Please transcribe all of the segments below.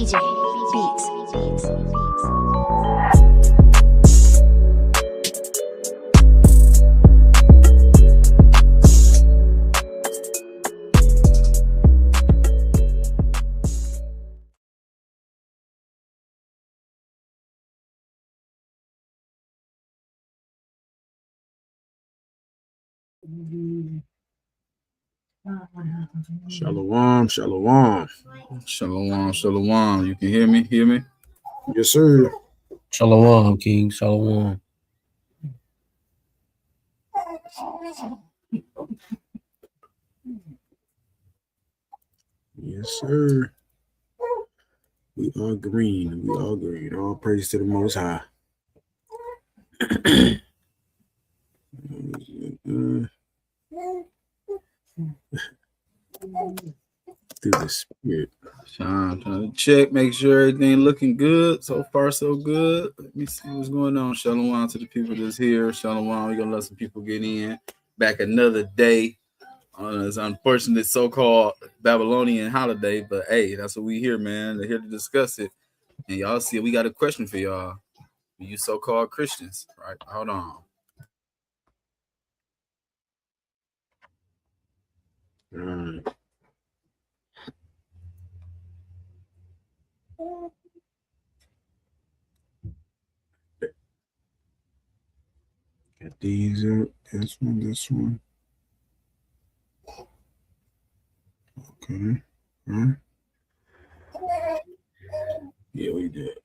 BJ Beats. Shalom, shalom. Shalom, shalom. You can hear me? Hear me? Yes, sir. Shalom, King. Shalom. Yes, sir. We are green. We are green. All praise to the Most High. Through the Spirit. Trying to check, make sure everything looking good. So far, so good. Let me see what's going on. Shalom to the people that's here. Shalom. We're gonna let some people get in. Back another day on this unfortunate so-called Babylonian holiday, but hey, that's what we here, man. They're here to discuss it. And y'all see, we got a question for y'all. You so-called Christians, right? Hold on. Got these up. This one. Okay. Yeah, we did.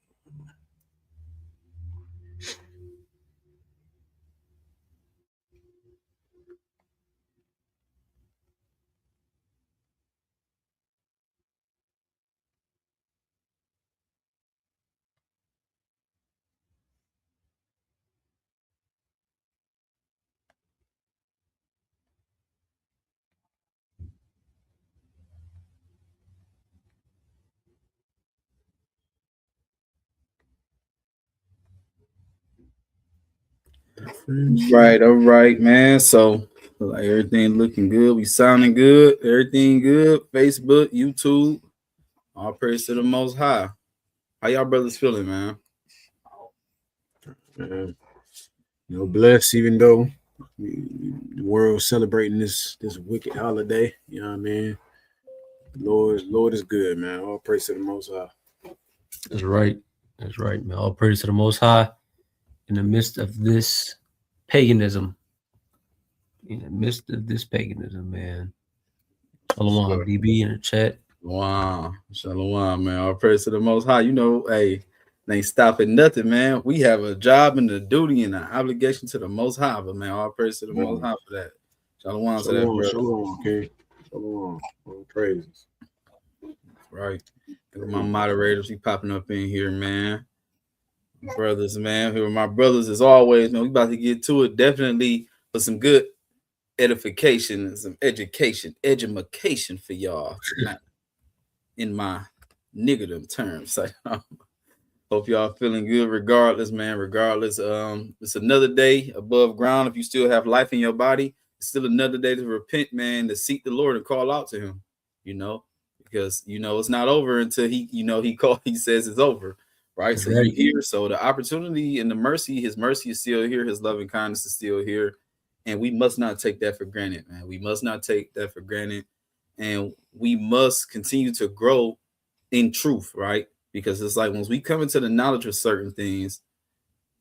Right, all right, man. So like everything looking good. We sounding good. Everything good. Facebook, YouTube. All praise to the Most High. How y'all brothers feeling, man? Blessed, even though the world's celebrating this wicked holiday. You know what I mean? Lord is good, man. All praise to the Most High. That's right. That's right, man. All praise to the Most High in the midst of this paganism. In the midst of this paganism, man. Shalom, DB in the chat. Wow. Shalom, man. All praise to the Most High. You know, hey, they ain't stopping nothing, man. We have a job and a duty and an obligation to the Most High, but man, all praise to the Most High for that. Shalom to that, brother. Shalom, okay. Shalom. All praises. Right. Look at my moderators. We popping up in here, man. Brothers, man. Here are my brothers as always, man. We about to get to it. Definitely for some good edification and some education for y'all tonight. In my niggerdom terms. So, hope y'all feeling good regardless, man. Regardless, it's another day above ground. If you still have life in your body, it's still another day to repent, man, to seek the Lord and call out to him, because it's not over until he says it's over, right? That's so right. You hear, so the opportunity and the mercy, his mercy is still here, his loving kindness is still here, and we must not take that for granted, man. We must not take that for granted, and we must continue to grow in truth, right? Because it's like once we come into the knowledge of certain things,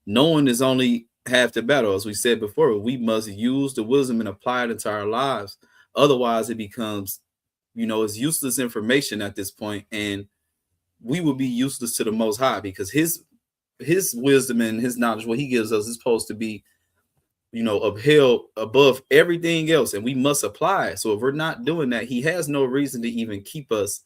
knowing is only half the battle. As we said before, we must use the wisdom and apply it into our lives. Otherwise, it becomes, it's useless information at this point, and we will be useless to the Most High, because his wisdom and his knowledge, what he gives us, is supposed to be, upheld above everything else, and we must apply it. So if we're not doing that, he has no reason to even keep us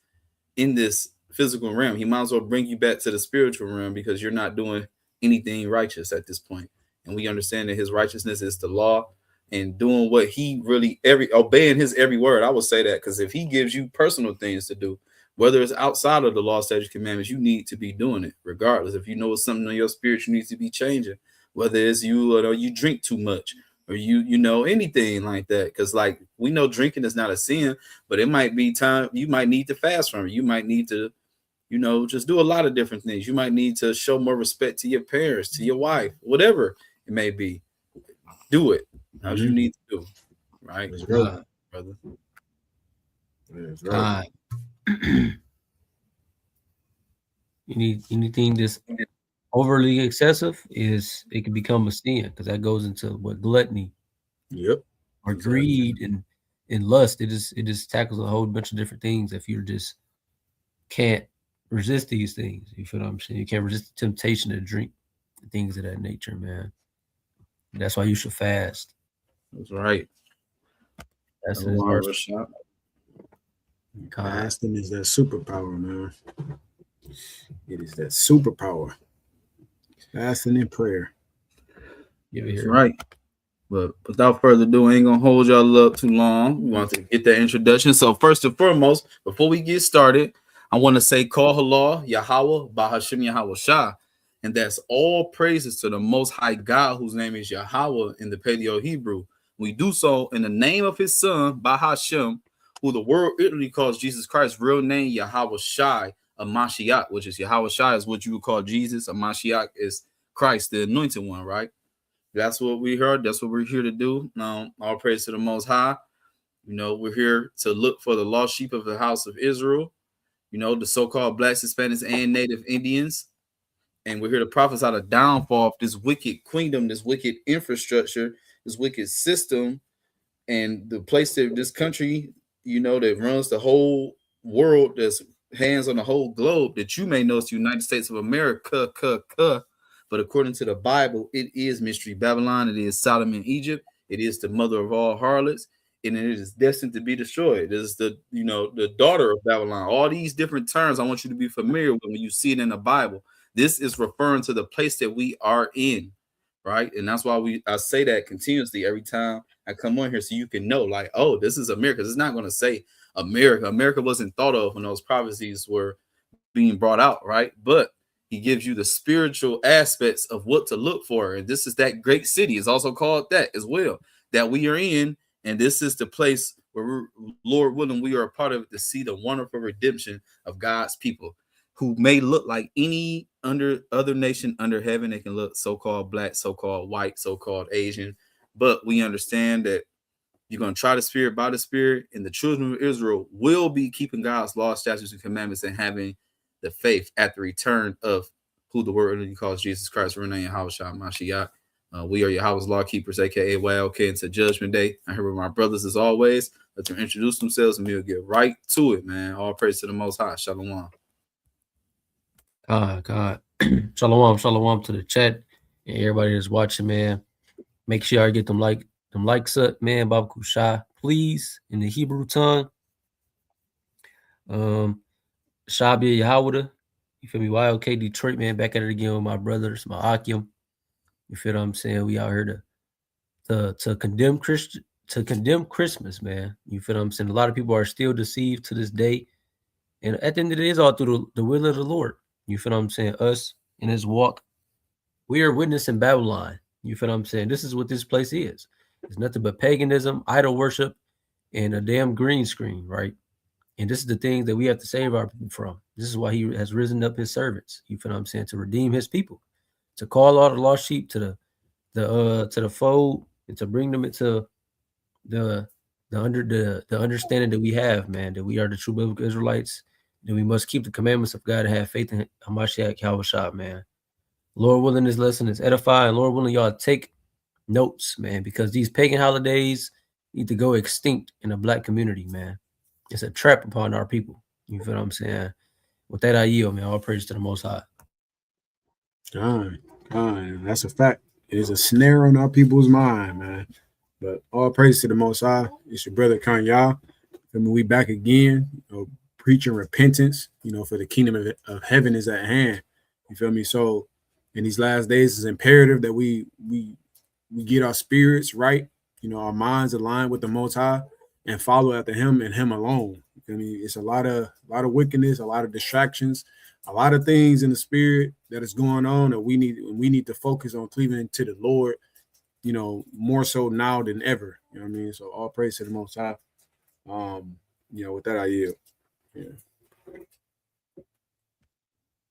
in this physical realm. He might as well bring you back to the spiritual realm, because you're not doing anything righteous at this point. And we understand that his righteousness is the law, and doing what he really obeying his every word. I will say that, because if he gives you personal things to do, whether it's outside of the law, statutes, commandments, you need to be doing it regardless. If you know it's something in your spirit you need to be changing, whether it's you drink too much, or anything like that. Because like we know drinking is not a sin, but it might be time you might need to fast from it. You might need to You know, just do a lot of different things. You might need to show more respect to your parents, to your wife, whatever it may be. Do it as you need to do, right? That's right, brother. That's right. Anything that's overly excessive is it can become a sin, because that goes into what gluttony, or greed and lust. It just tackles a whole bunch of different things. If you just can't resist these things, you feel what I'm saying? You can't resist the temptation to drink things of that nature, man. That's why you should fast. That's right. That's Fasting is that superpower, man. It is that superpower. Fasting and prayer. That's right. But without further ado, I ain't gonna hold y'all up too long. We want to get that introduction. So first and foremost, before we get started, I want to say call halal, Yahawah, Son YAHAWASHI. And that's all praises to the Most High God, whose name is Yahawah in the Paleo Hebrew. We do so in the name of his son, Bahashem, who the world literally calls Jesus Christ, real name Yahawah Hamashayacha, which is Yahawah is what you would call Jesus. Hamashayacha is Christ, the anointed one, right? That's what we heard. That's what we're here to do. Now, all praise to the Most High. You know, we're here to look for the lost sheep of the house of Israel, you know, the so-called Blacks, Hispanics, and Native Indians. And we're here to prophesy the downfall of this wicked kingdom, this wicked infrastructure, this wicked system, and the place that this country, you know, that runs the whole world, that's hands on the whole globe, that you may know is the United States of America. But according to the Bible, it is Mystery Babylon. It is Sodom and Egypt. It is the mother of all harlots, and it is destined to be destroyed. It is the, you know, the daughter of Babylon. All these different terms I want you to be familiar with when you see it in the Bible. This is referring to the place that we are in, right? And that's why I say that continuously every time I come on here, so you can know, like, oh, this is America. It's not going to say America. America wasn't thought of when those prophecies were being brought out, right? But he gives you the spiritual aspects of what to look for. And this is that great city. It's also called that as well, that we are in. And this is the place where, Lord willing, we are a part of it, to see the wonderful redemption of God's people, who may look like any other nation under heaven. They can look so-called black, so-called white, so-called Asian. But we understand that you're going to try the spirit by the spirit, and the children of Israel will be keeping God's laws, statutes, and commandments, and having the faith at the return of who the word calls Jesus Christ. We're named Yahawah Hamashayacha. We are Yahweh's law keepers, aka YLK, into Judgment Day. I'm here with my brothers as always. Let them introduce themselves, and we'll get right to it, man. All praise to the Most High. Shalom. God. Shalom to the chat and everybody that's watching, man. Make sure y'all get them likes up, man. Baba Kusha, please, in the Hebrew tongue. Shabi Yahawah, you feel me? YLK Detroit, man, back at it again with my brothers, my Akim. You feel what I'm saying? We out here to condemn Christmas, man. You feel what I'm saying? A lot of people are still deceived to this day, and at the end of the day, it's all through the will of the Lord. You feel what I'm saying? Us in his walk, we are witnessing Babylon. You feel what I'm saying? This is what this place is. It's nothing but paganism, idol worship, and a damn green screen, right? And this is the things that we have to save our people from. This is why he has risen up his servants. You feel what I'm saying? To redeem his people, to call all the lost sheep to the fold, and to bring them into the understanding that we have, man, that we are the true biblical Israelites. Then we must keep the commandments of God and have faith in Hamashayacha Yahawah, man. Lord willing, this lesson is edifying. Lord willing, y'all take notes, man, because these pagan holidays need to go extinct in the black community, man. It's a trap upon our people. You feel what I'm saying? With that, I yield, man. All praise to the Most High. That's a fact. It is a snare on our people's mind, man. But all praise to the Most High. It's your brother Kanya. We back again, you know, preaching repentance, you know, for the kingdom of heaven is at hand. You feel me? So in these last days, it's imperative that we get our spirits right, you know, our minds aligned with the Most High, and follow after him and him alone. You feel me? It's a lot of wickedness, a lot of distractions, a lot of things in the spirit that is going on that we need to focus on cleaving to the Lord, you know, more so now than ever. You know what I mean? So all praise to the Most High. You know, with that I yield. Yeah.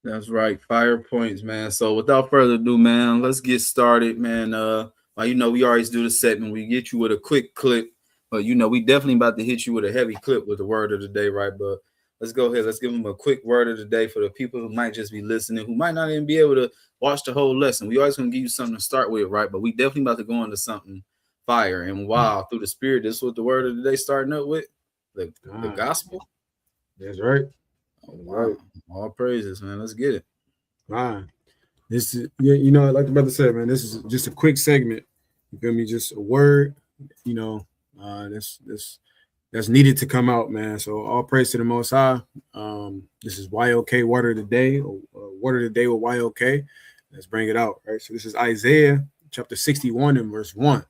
That's right. Fire points, man. So without further ado, man, let's get started, man. Well, you know, we always do the segment. We get you with a quick clip, but you know, we definitely about to hit you with a heavy clip with the word of the day, right? But let's go ahead. Let's give them a quick word of the day for the people who might just be listening, who might not even be able to watch the whole lesson. We always gonna give you something to start with, right? But we definitely about to go into something fire. And wow, through the spirit, this is what the word of the day starting up with. The gospel. That's right. Oh, wow. All praises, man. Let's get it. Fine. This is, you know, like the brother said, man, this is just a quick segment. You feel me? Just a word, you know, that's needed to come out, man. So all praise to the Most High. This is YOK Word of the Day, or Word of the Day with YOK. Let's bring it out, right? So this is Isaiah chapter 61 and verse 1. It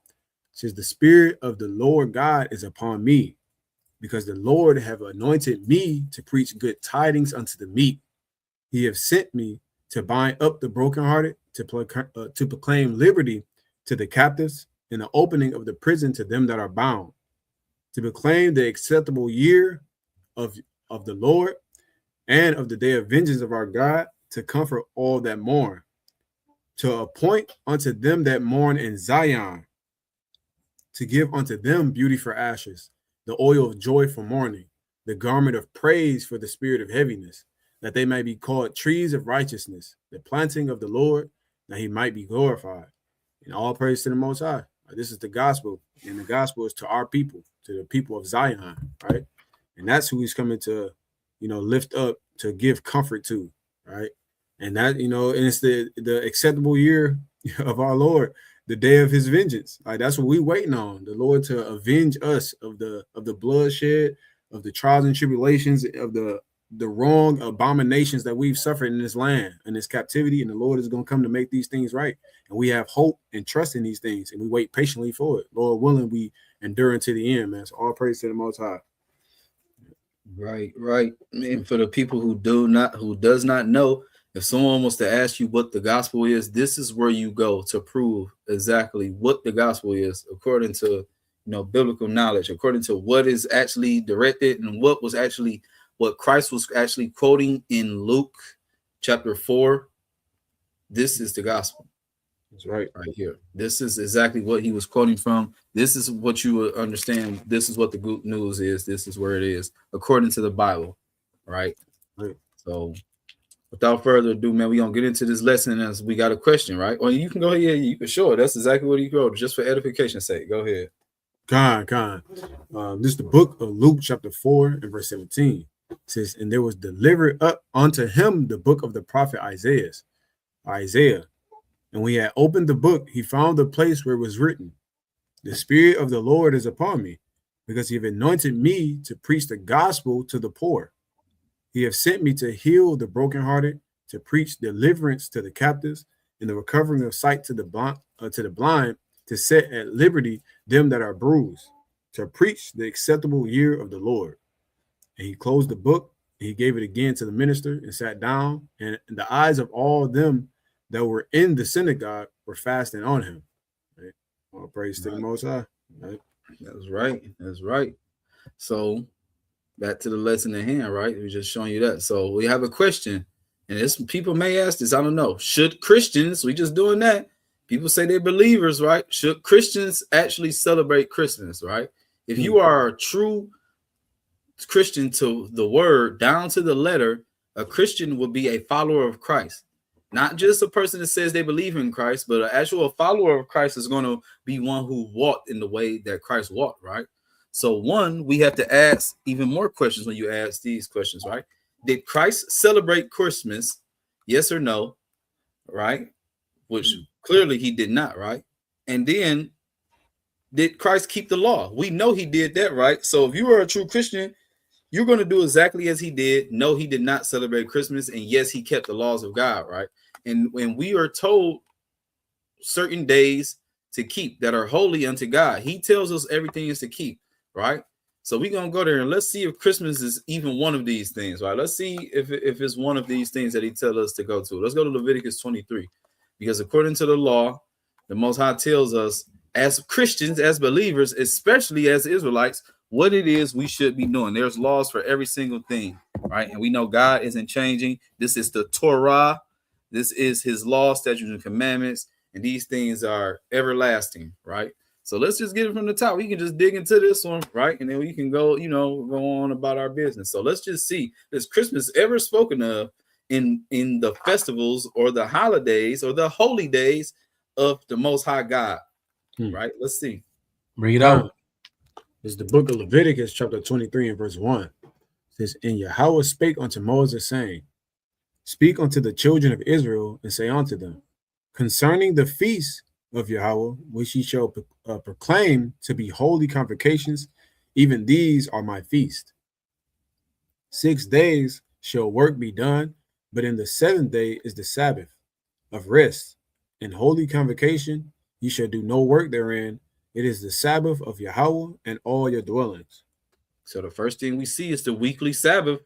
says, "The Spirit of the Lord God is upon me, because the Lord have anointed me to preach good tidings unto the meek. He have sent me to bind up the brokenhearted, to proclaim liberty to the captives, and the opening of the prison to them that are bound, to proclaim the acceptable year of the Lord, and of the day of vengeance of our God, to comfort all that mourn, to appoint unto them that mourn in Zion, to give unto them beauty for ashes, the oil of joy for mourning, the garment of praise for the spirit of heaviness, that they may be called trees of righteousness, the planting of the Lord, that he might be glorified." And all praise to the Most High. This is the gospel, and the gospel is to our people, to the people of Zion, right? And that's who he's coming to, you know, lift up, to give comfort to, right? And that, you know, and it's the acceptable year of our Lord, the day of his vengeance. Like, that's what we're waiting on, the Lord to avenge us of the bloodshed, of the trials and tribulations, of the wrong abominations that we've suffered in this land, in this captivity. And the Lord is going to come to make these things right. And we have hope and trust in these things, and we wait patiently for it. Lord willing, we endure unto the end, man. So all praise to the Most High. Right. And for the people who does not know, if someone wants to ask you what the gospel is, this is where you go to prove exactly what the gospel is, according to, you know, biblical knowledge, according to what is actually directed and what Christ was actually quoting in Luke chapter 4. This is the gospel. That's right here. This is exactly what he was quoting from. This is what you would understand. This is what the good news is. This is where it is, according to the Bible. Right. So without further ado, man, we're going to get into this lesson as we got a question, right? Well, you can go ahead. Yeah, you can. Sure. That's exactly what he wrote, just for edification's sake. Go ahead. This is the book of Luke chapter 4 and verse 17. It says, "And there was delivered up unto him the book of the prophet Isaiah. And when he had opened the book, he found the place where it was written, The Spirit of the Lord is upon me, because he have anointed me to preach the gospel to the poor. He have sent me to heal the brokenhearted, to preach deliverance to the captives, and the recovering of sight to the blind, to set at liberty them that are bruised, to preach the acceptable year of the Lord." And he closed the book, and he gave it again to the minister, and sat down, and the eyes of all them that were in the synagogue were fasting on him. Right? All praise to the Most High. Right? That's right. So back to the lesson at hand, right? We're just showing you that. So we have a question, and this people may ask this. I don't know. Should Christians? We just doing that. People say they're believers, right? Should Christians actually celebrate Christmas, right? If you are a true Christian to the word, down to the letter, a Christian will be a follower of Christ. Not just a person that says they believe in Christ, but an actual follower of Christ is going to be one who walked in the way that Christ walked, right? So one, we have to ask even more questions when you ask these questions, right? Did Christ celebrate Christmas? Yes or no, right? Which clearly he did not, right? And then, did Christ keep the law? We know he did that, right? So if you are a true Christian, you're going to do exactly as he did. No, he did not celebrate Christmas. And yes, he kept the laws of God, right? And when we are told certain days to keep that are holy unto God, he tells us everything is to keep, right? So we're going to go there and let's see if Christmas is even one of these things, right? Let's see if it's one of these things that he tells us to go to. Let's go to Leviticus 23, because according to the law, the Most High tells us as Christians, as believers, especially as Israelites, what it is we should be doing. There's laws for every single thing, right? And we know God isn't changing. This is the Torah. This is his law, statutes, and commandments. And these things are everlasting, right? So let's just get it from the top. We can just dig into this one, right? And then we can go, go on about our business. So let's just see, is Christmas ever spoken of in the festivals or the holidays or the holy days of the Most High God, right? Let's see. Bring it out. It's the book of Leviticus, chapter 23 and verse 1. It says, and Yahawah spake unto Moses, saying, speak unto the children of Israel, and say unto them, concerning the feast of Yahawah, which ye shall proclaim to be holy convocations, even these are my feast. 6 days shall work be done, but in the 7th day is the Sabbath of rest. In holy convocation ye shall do no work therein. It is the Sabbath of Yahawah and all your dwellings. So the first thing we see is the weekly Sabbath,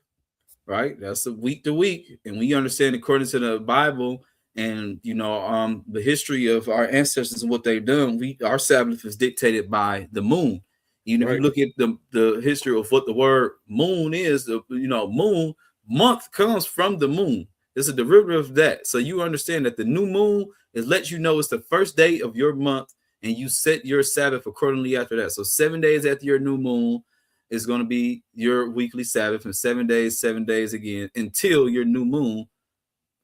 right? That's a week to week. And we understand according to the Bible and, the history of our ancestors and what they've done, our Sabbath is dictated by the moon. If you look at the history of what the word moon is, moon, month comes from the moon. It's a derivative of that. So you understand that the new moon lets you know it's the first day of your month, and you set your Sabbath accordingly after that. So 7 days after your new moon is going to be your weekly Sabbath, and 7 days again until your new moon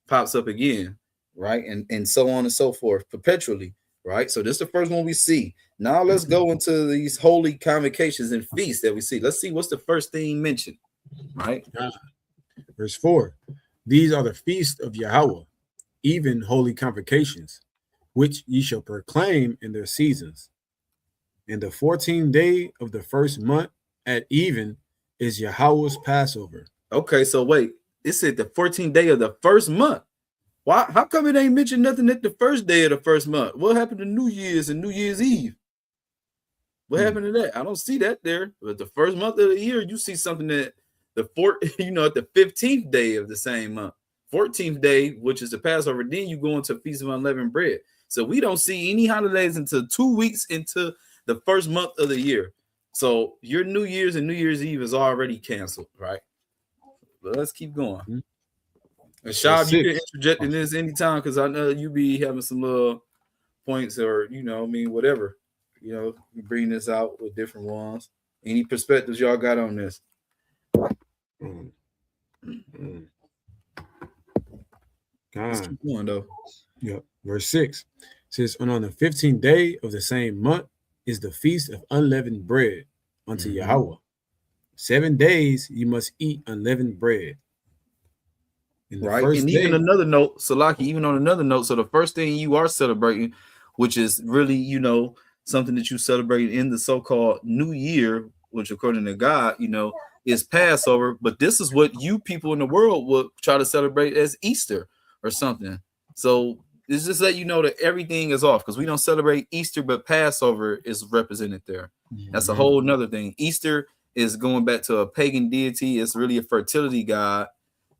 pops up again, right? And so on and so forth, perpetually, right? So this is the first one we see. Now let's go into these holy convocations and feasts that we see. Let's see what's the first thing mentioned, right? Verse 4, these are the feasts of Yahawah, even holy convocations, which ye shall proclaim in their seasons. In the 14th day of the first month at even is Yahawah's Passover. Okay, so wait, it said the 14th day of the first month. Why? How come it ain't mentioned nothing at the first day of the first month? What happened to New Year's and New Year's Eve? What happened to that? I don't see that there. But the first month of the year, you see something at the at the 15th day of the same month, 14th day, which is the Passover. Then you go into Feast of Unleavened Bread. So we don't see any holidays until 2 weeks into the first month of the year. So your New Year's and New Year's Eve is already canceled, right? But let's keep going. And Shab, you can interject in this anytime because I know you be having some little points or, whatever. You bring this out with different ones. Any perspectives y'all got on this? Let's keep going, though. Yep. Verse 6 says, and on the 15th day of the same month is the feast of unleavened bread unto Yahawah. 7 days you must eat unleavened bread. Right. And even another note, Salaki, even on another note, so the first thing you are celebrating, which is really, something that you celebrate in the so-called New Year, which according to God, is Passover. But this is what you people in the world would try to celebrate as Easter or something. So it's just let you know that everything is off because we don't celebrate Easter, but Passover is represented there. That's a whole nother thing. Easter is going back to a pagan deity. It's really a fertility god,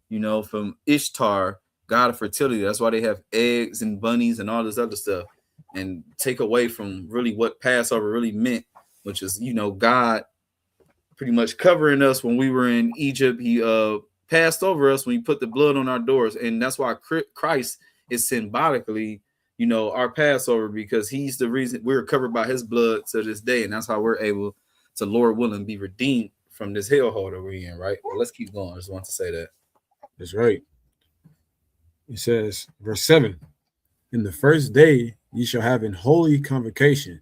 from Ishtar, god of fertility. That's why they have eggs and bunnies and all this other stuff, and take away from really what Passover really meant, which is, God pretty much covering us when we were in Egypt. He passed over us when he put the blood on our doors. And that's why Christ is symbolically, our Passover, because he's the reason we're covered by his blood to this day. And that's how we're able to, Lord willing, be redeemed from this hellhole that we're in, right? Well, let's keep going. I just want to say that. That's right. It says, verse 7, in the first day ye shall have an holy convocation.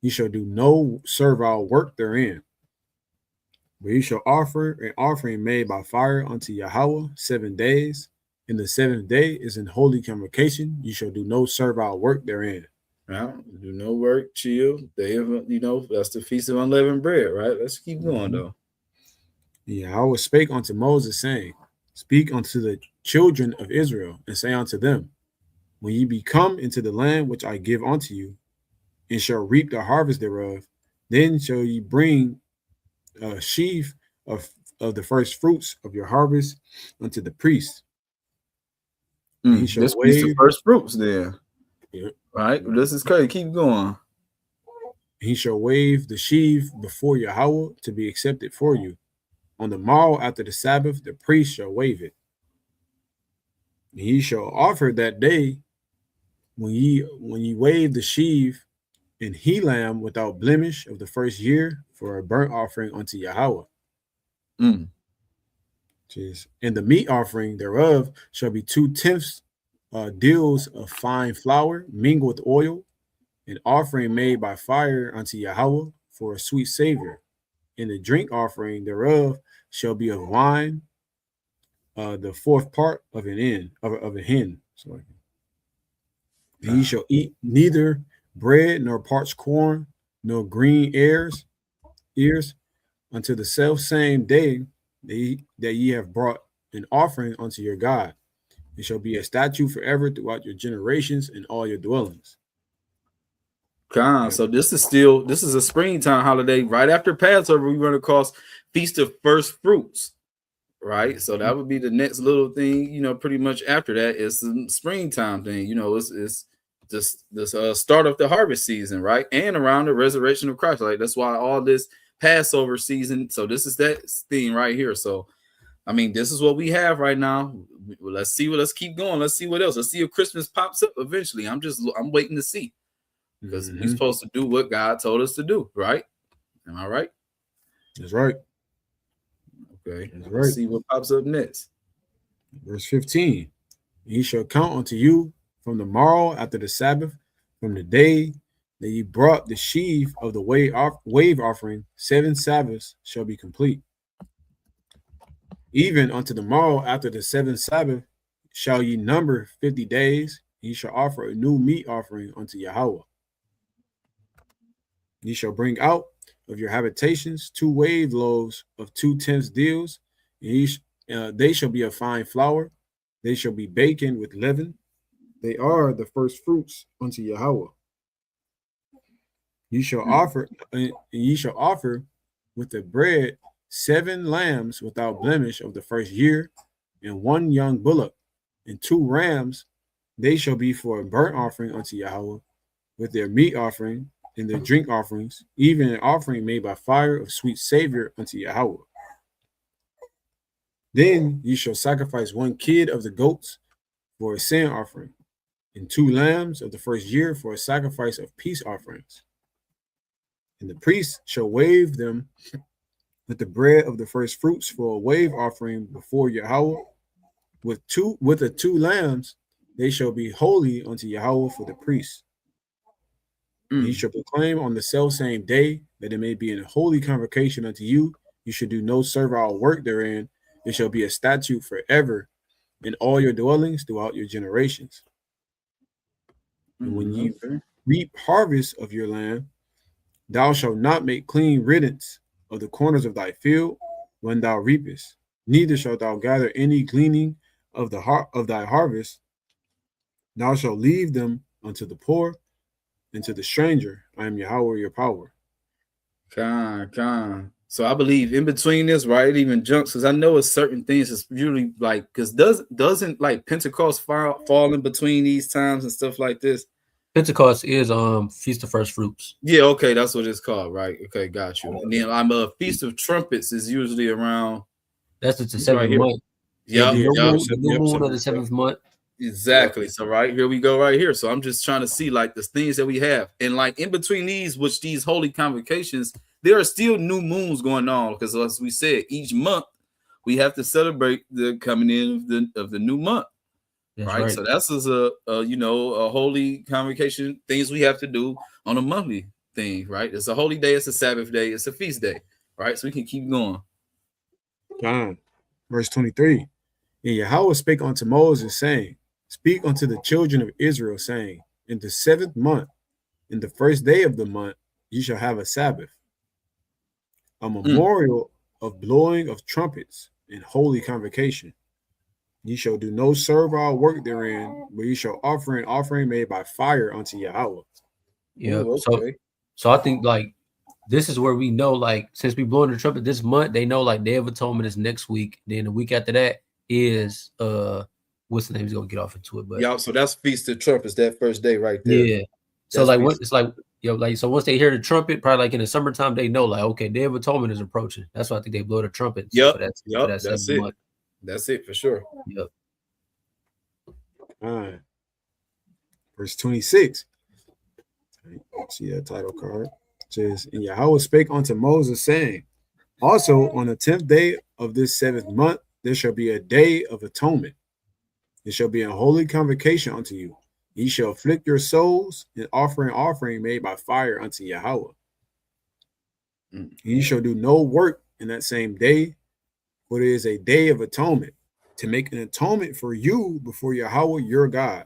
Ye shall do no servile work therein. But ye shall offer an offering made by fire unto Yahawah 7 days. In the 7th day is an holy convocation. You shall do no servile work therein. Well, do no work, chill. Day of, that's the Feast of Unleavened Bread, right? Let's keep going, though. Yahawah spake unto Moses, saying, speak unto the children of Israel, and say unto them, when ye be come into the land which I give unto you, and shall reap the harvest thereof, then shall ye bring a sheaf of the first fruits of your harvest unto the priest. This piece of first fruits there. Yeah. Right. This is crazy. Keep going. He shall wave the sheaf before Yahawah to be accepted for you. On the morrow after the Sabbath, the priest shall wave it. And he shall offer that day when ye wave the sheaf and he lamb without blemish of the first year for a burnt offering unto Yahawah. And the meat offering thereof shall be 2/10 deals of fine flour mingled with oil, an offering made by fire unto Yahawah for a sweet savor. And the drink offering thereof shall be of wine, the fourth part of a hin. Sorry. And ye shall eat neither bread nor parched corn nor green ears until the self same day that ye have brought an offering unto your God. It shall be a statute forever throughout your generations and all your dwellings. So this is a springtime holiday. Right after Passover, we run across Feast of First Fruits. Right. So that would be the next little thing, you know, pretty much after that is the springtime thing. You know, it's just this start of the harvest season, right? And around the resurrection of Christ. Like that's why all this Passover season. So this is that thing right here. So I mean, this is what we have right now. Let's keep going. Let's see what else. Let's see if Christmas pops up eventually. I'm waiting to see. Because we're supposed to do what God told us to do, right? Am I right? That's right. Okay. That's right. Let's see what pops up next. Verse 15. Ye shall count unto you from the morrow after the Sabbath, from the day that ye brought the sheaf of the wave offering, 7 Sabbaths shall be complete. Even unto the morrow after the 7th Sabbath shall ye number 50 days. Ye shall offer a new meat offering unto Yahawah. Ye shall bring out of your habitations 2 wave loaves of 2/10 deals, and they shall be of fine flour. They shall be baken with leaven. They are the first fruits unto Yahawah. Ye shall offer with the bread 7 lambs without blemish of the first year, and 1 young bullock, and 2 rams. They shall be for a burnt offering unto Yahawah, with their meat offering and their drink offerings, even an offering made by fire of sweet savor unto Yahawah. Then ye shall sacrifice 1 kid of the goats for a sin offering, and 2 lambs of the first year for a sacrifice of peace offerings. And the priest shall wave them with the bread of the first fruits for a wave offering before Yahawah. With the 2 lambs, they shall be holy unto Yahawah for the priest. Ye shall proclaim on the selfsame day that it may be a holy convocation unto you. You should do no servile work therein. It shall be a statute forever in all your dwellings throughout your generations. And when ye reap harvest of your land, thou shalt not make clean riddance of the corners of thy field when thou reapest, neither shalt thou gather any gleaning of thy harvest. Thou shalt leave them unto the poor and to the stranger. I am Yahawah, your power. So I believe in between this, right? It even jumps because I know it's certain things. It's usually like because doesn't like Pentecost fall in between these times and stuff like this. Pentecost is Feast of First Fruits. Yeah, okay, that's what it's called, right? Okay, got you. And then I'm a Feast of Trumpets is usually around. That's the 7th month. Yeah, the new moon of the 7th month. Exactly. So right here we go right here. So I'm just trying to see like the things that we have, and like in between these holy convocations, there are still new moons going on because as we said, each month we have to celebrate the coming in of the new month. Right. So that's a holy convocation, things we have to do on a monthly thing, right? It's a holy day, it's a Sabbath day, it's a feast day, right? So we can keep going. Verse 23. And Yahawah spake unto Moses, saying, Speak unto the children of Israel, saying, In the 7th month, in the first day of the month, ye shall have a Sabbath, a memorial of blowing of trumpets and holy convocation. Ye shall do no servile work therein, but ye shall offer an offering made by fire unto Yahawah. Yeah. Ooh, okay. So I think like this is where we know, like, since we blowing the trumpet this month, they know like Day of Atonement is next week. Then the week after that is what's the name? He's gonna get off into it, but yeah. So that's Feast of Trumpets, that first day right there. Yeah. So like what it's like, like so once they hear the trumpet, probably like in the summertime, they know like okay, Day of Atonement is approaching. That's why I think they blow the trumpets for that that's it. month. That's it for sure. Yep. All right. Verse 26. See that title card. It says, and Yahawah spake unto Moses, saying, also on the 10th day of this 7th month, there shall be a day of atonement. It shall be a holy convocation unto you. Ye shall afflict your souls and offering made by fire unto Yahawah. Ye shall do no work in that same day, for it is a day of atonement, to make an atonement for you before Yahawah your God.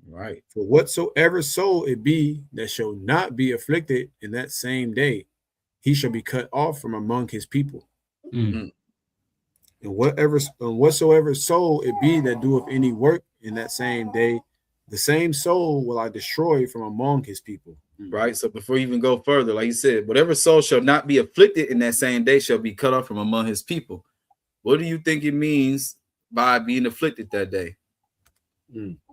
Right. For whatsoever soul it be that shall not be afflicted in that same day, he shall be cut off from among his people. And whatsoever soul it be that doeth any work in that same day, the same soul will I destroy from among his people. Right. So before you even go further, like you said, whatever soul shall not be afflicted in that same day shall be cut off from among his people. What do you think it means by being afflicted that day?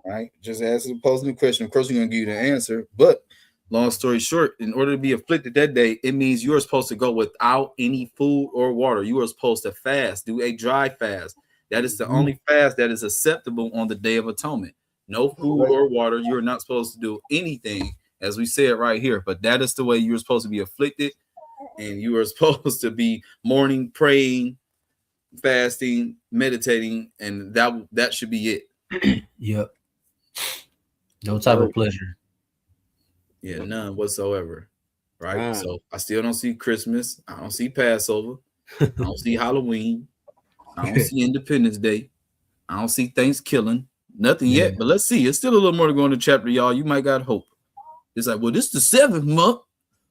Right. Just ask the opposing question. Of course, we're going to give you the answer. But long story short, in order to be afflicted that day, it means you are supposed to go without any food or water. You are supposed to fast, do a dry fast. That is the only fast that is acceptable on the Day of Atonement. No food or water. You're not supposed to do anything, as we said right here. But that is the way you're supposed to be afflicted. And you are supposed to be mourning, praying, fasting, meditating, and that should be it. Yep. No type of pleasure. Yeah, none whatsoever. Right. So I still don't see Christmas. I don't see Passover. I don't see Halloween. I don't see Independence Day. I don't see Thanksgiving. Nothing yet, but let's see. It's still a little more to go in the chapter, y'all. You might got hope. It's like, well, this is the 7th month.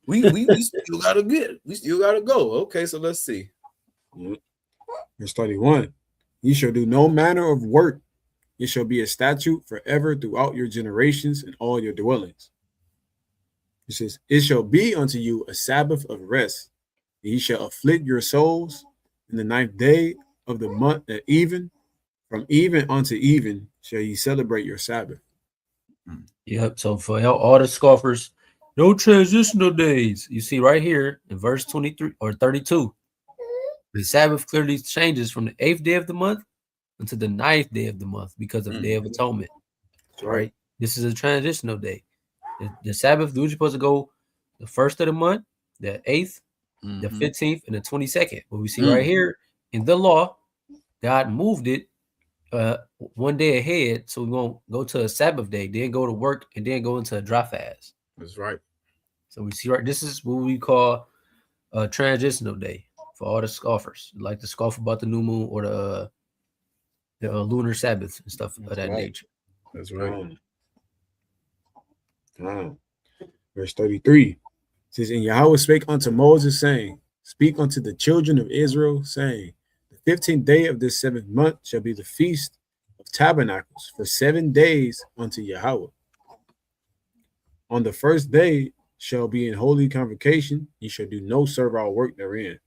We still gotta we still gotta go. Okay, so let's see. Verse 31. Ye shall do no manner of work. It shall be a statute forever throughout your generations and all your dwellings. It says, it shall be unto you a Sabbath of rest. And ye shall afflict your souls in the 9th day of the month at even. From even unto even shall ye celebrate your Sabbath. Yep. So for all the scoffers, no transitional days. You see right here in verse 23 or 32, the Sabbath clearly changes from the 8th day of the month until the 9th day of the month because of the Day of Atonement. Right. This is a transitional day. The Sabbath, you're supposed to go the 1st of the month, the 8th, the 15th, and the 22nd. But we see right here in the law, God moved it one day ahead, so we won't go to a Sabbath day, then go to work, and then go into a dry fast. That's right. So we see right. This is what we call a transitional day for all the scoffers, like the scoff about the new moon or the lunar Sabbath and stuff of that nature. That's right. Verse 33 says, and Yahawah spake unto Moses, saying, speak unto the children of Israel, saying, the 15th day of this 7th month shall be the feast of tabernacles for 7 days unto Yahawah. On the 1st day shall be in holy convocation. Ye shall do no servile work therein.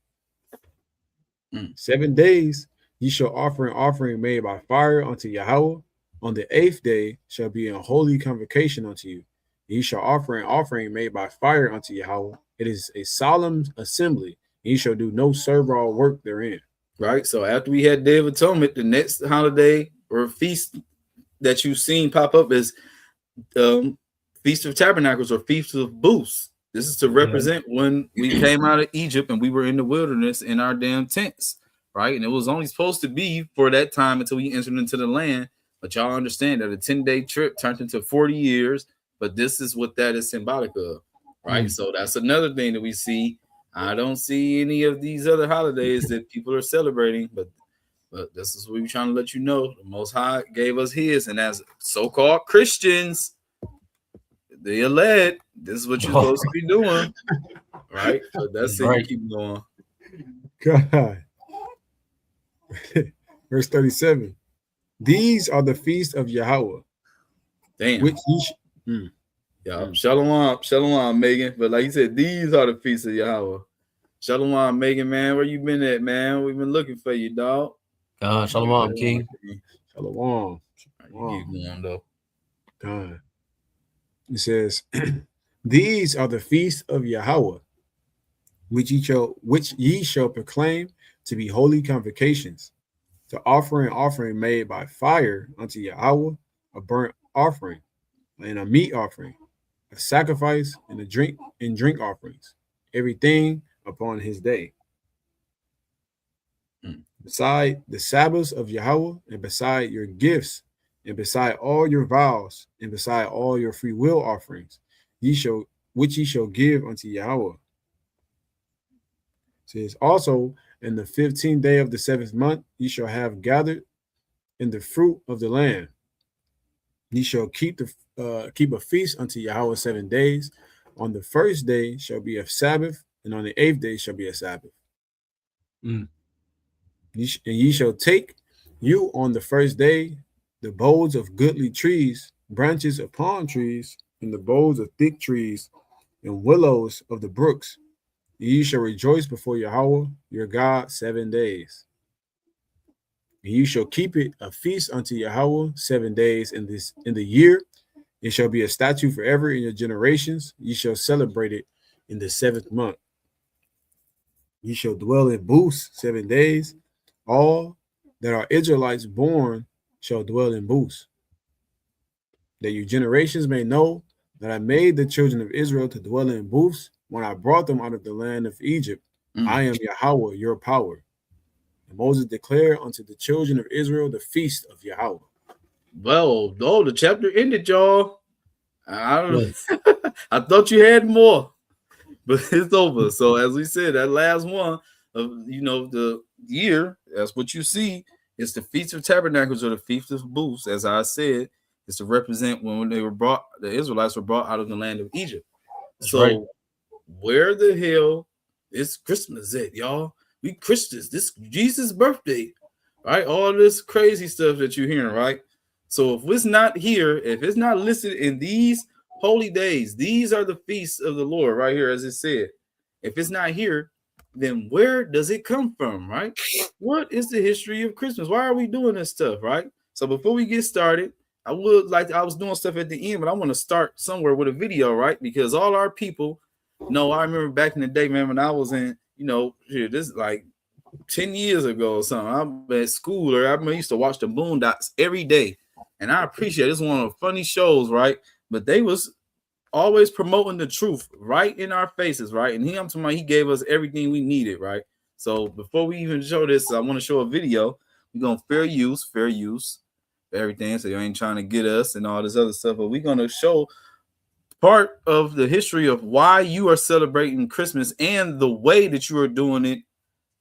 7 days ye shall offer an offering made by fire unto Yahawah. On the 8th day shall be in holy convocation unto you. Ye shall offer an offering made by fire unto Yahawah. It is a solemn assembly. Ye shall do no servile work therein. Right. So after we had Day of Atonement, the next holiday or feast that you've seen pop up is Feast of Tabernacles or Feast of Booths. This is to represent when we came out of Egypt and we were in the wilderness in our damn tents. Right. And it was only supposed to be for that time until we entered into the land. But y'all understand that a 10-day trip turned into 40 years. But this is what that is symbolic of. Right. So that's another thing that we see. I don't see any of these other holidays that people are celebrating, but this is what we're trying to let you know. The Most High gave us his, and as so-called Christians, the elect, this is what you're supposed to be doing. Right? So that's it. Right. Keep going. God. Verse 37. These are the feasts of Yahawah. Damn. Which Yeah, Shalom, Megan. But like you said, these are the feasts of Yahawah. Shalom, Megan, man. Where you been at, man? We've been looking for you, dog. Shalom, King. Shalom. You keep going, though. God. It says, "These are the feasts of Yahawah, which ye shall proclaim to be holy convocations, to offer an offering made by fire unto Yahawah, a burnt offering, and a meat offering, a sacrifice, and drink offerings, everything upon his day. Beside the Sabbaths of Yahawah, and beside your gifts, and beside all your vows, and beside all your free will offerings, which ye shall give unto Yahawah. It says also, in the 15th day of the 7th month, ye shall have gathered in the fruit of the land. Ye shall keep a feast unto Yahawah 7 days. On the first day shall be a Sabbath, and on the 8th day shall be a Sabbath. And ye shall take you on the first day the boughs of goodly trees, branches of palm trees, and the boughs of thick trees, and willows of the brooks. And ye shall rejoice before Yahawah your God 7 days. And you shall keep it a feast unto Yahawah 7 days in the year. It shall be a statute forever in your generations. Ye shall celebrate it in the 7th month. Ye shall dwell in booths 7 days. All that are Israelites born shall dwell in booths, that your generations may know that I made the children of Israel to dwell in booths when I brought them out of the land of Egypt. I am Yahawah, your power. And Moses declared unto the children of Israel the feast of Yahawah. Well, no, the chapter ended, y'all. I don't know. I thought you had more, but it's over. So as we said, that last one of the year, that's what you see. It's the Feast of Tabernacles or the Feast of Booths, as I said. It's to represent when they were brought, the Israelites were brought out of the land of Egypt. That's so right. Where the hell is Christmas at, y'all? We Christians, this Jesus' birthday, right? All this crazy stuff that you're hearing, right? So if it's not here, if it's not listed in these holy days, these are the feasts of the Lord right here, as it said. If it's not here, then where does it come from, right? What is the history of Christmas? Why are we doing this stuff, right? So before we get started, I was doing stuff at the end, but I want to start somewhere with a video, right? Because all our people know, I remember back in the day, man, when I was in, this is like 10 years ago or something. I'm at school, or I used to watch the Boondocks every day. And I appreciate it. It's one of the funny shows, right? But they was always promoting the truth right in our faces, right? And he gave us everything we needed, right? So before we even show this, I want to show a video. We're going to fair use everything. So you ain't trying to get us and all this other stuff. But we're going to show part of the history of why you are celebrating Christmas and the way that you are doing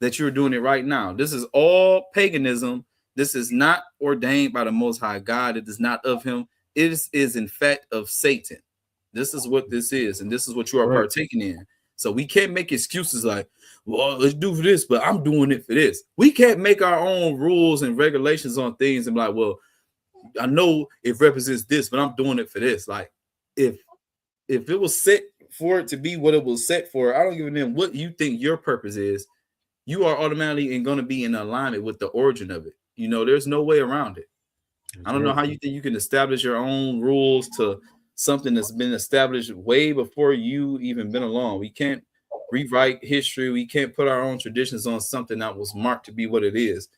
it right now. This is all paganism. This is not ordained by the Most High God. It is not of him. It is in fact of Satan. This is what this is, and this is what you are partaking in. So we can't make excuses like, well, let's do for this, but I'm doing it for this. We can't make our own rules and regulations on things and be like, well, I know it represents this, but I'm doing it for this. Like, if it was set for it to be what it was set for, I don't give a damn what you think your purpose is. You are automatically going to be in alignment with the origin of it. There's no way around it. I don't know how you think you can establish your own rules to something that's been established way before you even been along. We can't rewrite history. We can't put our own traditions on something that was marked to be what it is.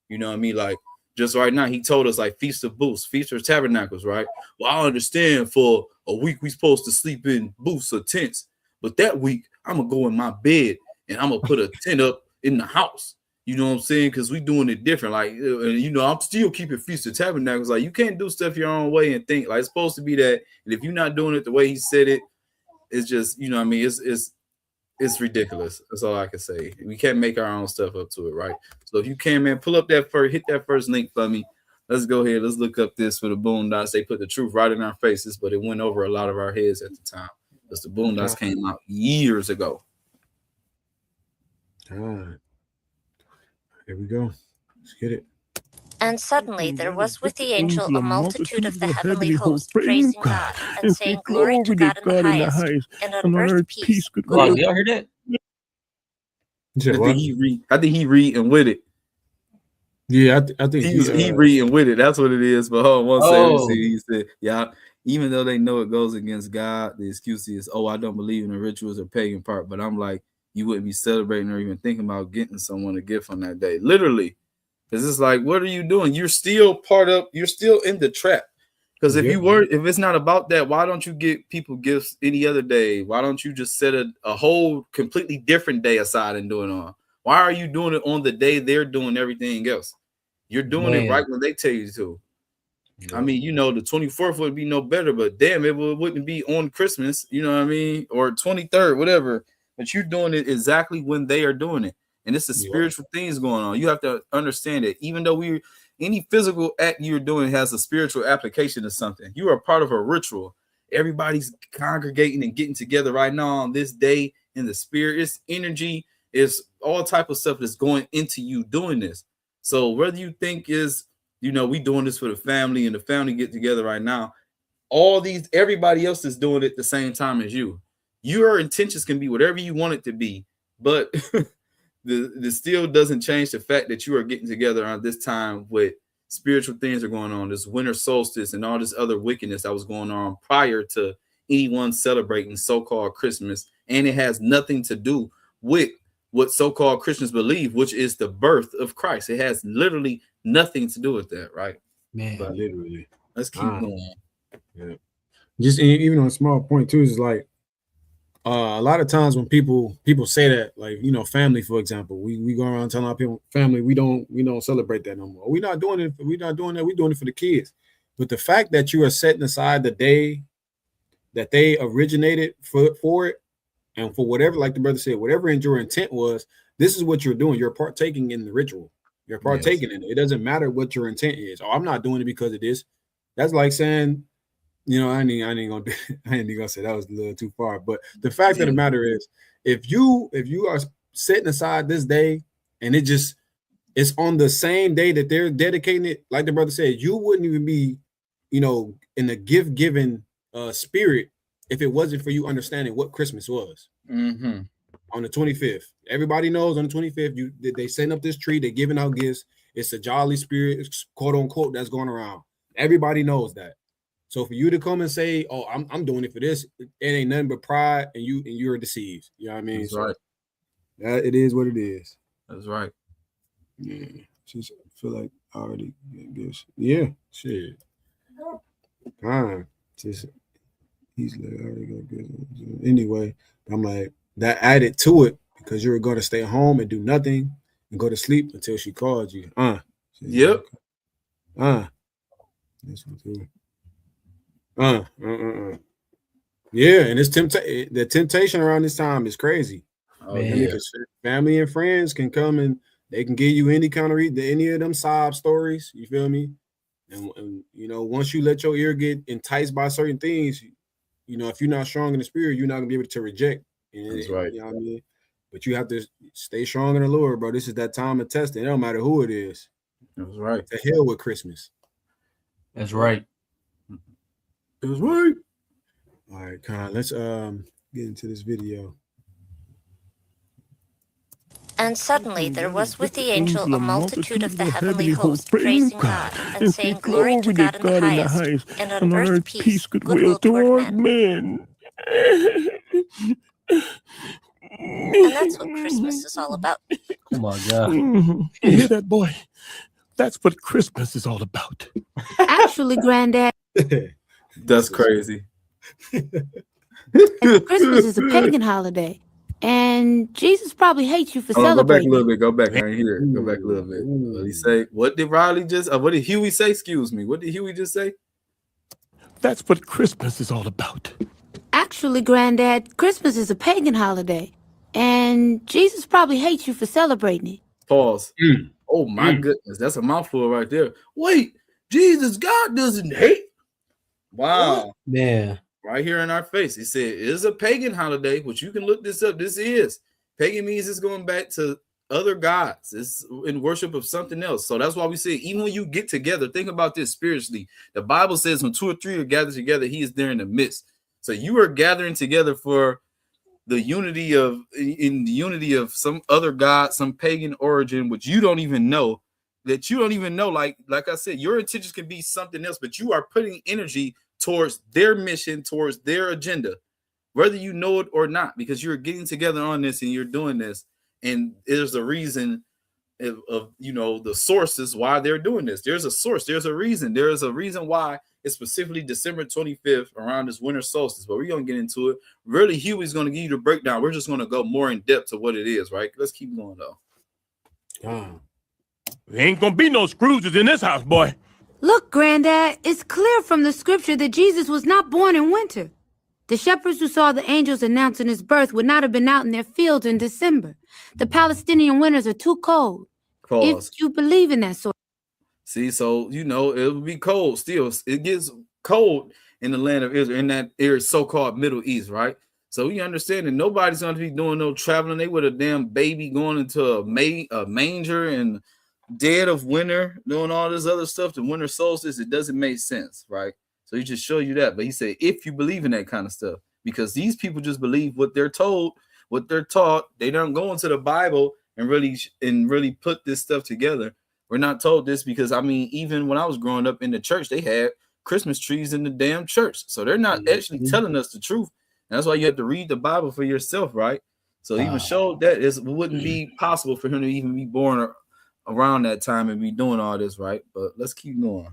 You know what I mean? Like, just right now, he told us, like, Feast of Booths, Feast of Tabernacles, right? Well, I understand for a week we supposed to sleep in booths or tents, but that week I'm going to go in my bed and I'm going to put a tent up in the house. You know what I'm saying? Because we doing it different. Like, I'm still keeping Feast of Tabernacles. Like, you can't do stuff your own way and think like it's supposed to be that. And if you're not doing it the way he said it, it's just, what I mean? It's ridiculous. That's all I can say. We can't make our own stuff up to it, right? So if you can, man, pull up hit that first link for me. Let's go ahead. Let's look up this for the Boondocks. They put the truth right in our faces, but it went over a lot of our heads at the time because the Boondocks came out years ago. All right. Here we go. Let's get it. And suddenly there was with the angel a multitude of the heavenly host, praising God, and saying, Glory to God in the highest, and on earth peace, Wow, goodwill. y'all heard that? I think he reading with it. Yeah, I think he reading with it. That's what it is. But hold on one second. He said, even though they know it goes against God, the excuse is, oh, I don't believe in the rituals or pagan part. But I'm like, you wouldn't be celebrating or even thinking about getting someone a gift on that day. Literally. Because it's like, what are you doing? You're still you're still in the trap. Because if if it's not about that, why don't you get people gifts any other day? Why don't you just set a whole completely different day aside and do it on? Why are you doing it on the day they're doing everything else? You're doing it right when they tell you to. I mean, you know, the 24th would be no better, but damn, it wouldn't be on Christmas, you know what I mean? Or 23rd, whatever. But you're doing it exactly when they are doing it. And it's the spiritual things going on. You have to understand it. Even though any physical act you're doing has a spiritual application to something. You are part of a ritual. Everybody's congregating and getting together right now on this day in the spirit. It's energy. It's all type of stuff that's going into you doing this. So whether you think is, you know, we doing this for the family and the family get together right now, everybody else is doing it at the same time as you. Your intentions can be whatever you want it to be, but the still doesn't change the fact that you are getting together on this time with spiritual things are going on, this winter solstice and all this other wickedness that was going on prior to anyone celebrating so-called Christmas. And it has nothing to do with what so-called Christians believe, which is the birth of Christ. It has literally nothing to do with that, right? Man, but literally. Let's keep going. Yeah. Just even on a small point too, is like a lot of times when people say that, like, you know, family, for example, we go around telling our people, family, we don't celebrate that no more. We're not doing it. We're not doing that. We're doing it for the kids. But the fact that you are setting aside the day that they originated for it, and for whatever, like the brother said, whatever your intent was, this is what you're doing. You're partaking in the ritual. You're partaking in it. It doesn't matter what your intent is. Oh, I'm not doing it because of this. That's like saying, you know, I ain't gonna say that was a little too far. But the fact of the matter is, if you are setting aside this day and it's on the same day that they're dedicating it, like the brother said, you wouldn't even be, you know, in the gift giving spirit if it wasn't for you understanding what Christmas was. On the 25th, everybody knows on the 25th, they setting up this tree, they're giving out gifts. It's a jolly spirit, quote unquote, that's going around. Everybody knows that. So for you to come and say, "Oh, I'm doing it for this," it ain't nothing but pride, and you're deceived. You know what I mean? That's right. That it is what it is. That's right. Yeah. Just feel like I already guess. Yeah. Shit. Just he's like, I already got good. Anyway, I'm like, that added to it because you were going to stay home and do nothing and go to sleep until she called you. Yep. This one too. Yeah, and it's the temptation around this time is crazy. Because family and friends can come and they can give you any kind of any of them sob stories. You feel me? And you know, once you let your ear get enticed by certain things, you know, if you're not strong in the spirit, you're not gonna be able to reject. That's right. You know what I mean? But you have to stay strong in the Lord, bro. This is that time of testing. It don't matter who it is. That's right. To hell with Christmas. That's right. That's right. All right, Con, let's get into this video. And suddenly there was with the angel a multitude of the heavenly host, praising God, and saying, Glory to God in the highest, and on earth peace, goodwill toward men. And that's what Christmas is all about. Oh my God. You hear that, boy? That's what Christmas is all about. Actually, Granddad, That's crazy. Christmas is a pagan holiday, and Jesus probably hates you for celebrating. Go back a little bit. Go back. I ain't hear it. Go back a little bit. What did he say? What did Riley just? What did Huey say? Excuse me. What did Huey just say? That's what Christmas is all about. Actually, Granddad, Christmas is a pagan holiday, and Jesus probably hates you for celebrating it. Pause. Oh my goodness, that's a mouthful right there. Wait, Jesus, God doesn't hate. Wow, man, right here in our face. He said it is a pagan holiday, which you can look this up. This is pagan means it's going back to other gods. It's in worship of something else. So that's why we say even when you get together, think about this spiritually. The Bible says when 2 or 3 are gathered together, He is there in the midst. So you are gathering together for the unity of some other god, some pagan origin, which you don't even know. Like I said, your intentions can be something else, but you are putting energy towards their mission, towards their agenda, whether you know it or not, because you're getting together on this and you're doing this, and there's a reason of the sources why they're doing this. There's a source, there's a reason why it's specifically December 25th around this winter solstice, but we're gonna get into it. Really, Huey's gonna give you the breakdown. We're just gonna go more in depth to what it is, right? Let's keep going though. There ain't gonna be no Scrooges in this house, boy. Look, Granddad, it's clear from the scripture that Jesus was not born in winter. The shepherds who saw the angels announcing his birth would not have been out in their fields in December. The Palestinian winters are too cold. Pause. If you believe in that sort. See, so it'll be cold still. It gets cold in the land of Israel, in that area, so-called Middle East, right? So you understand that nobody's going to be doing no traveling. They with a damn baby going into a manger and dead of winter, doing all this other stuff. The winter solstice, it doesn't make sense, right? So he just show you that. But he said, if you believe in that kind of stuff, because these people just believe what they're told, what they're taught. They don't go into the Bible and really put this stuff together. We're not told this because, I mean, even when I was growing up in the church, they had Christmas trees in the damn church. So they're not actually telling us the truth. And that's why you have to read the Bible for yourself, right? So he even showed that it wouldn't be possible for him to even be born around that time and be doing all this, right? But let's keep going.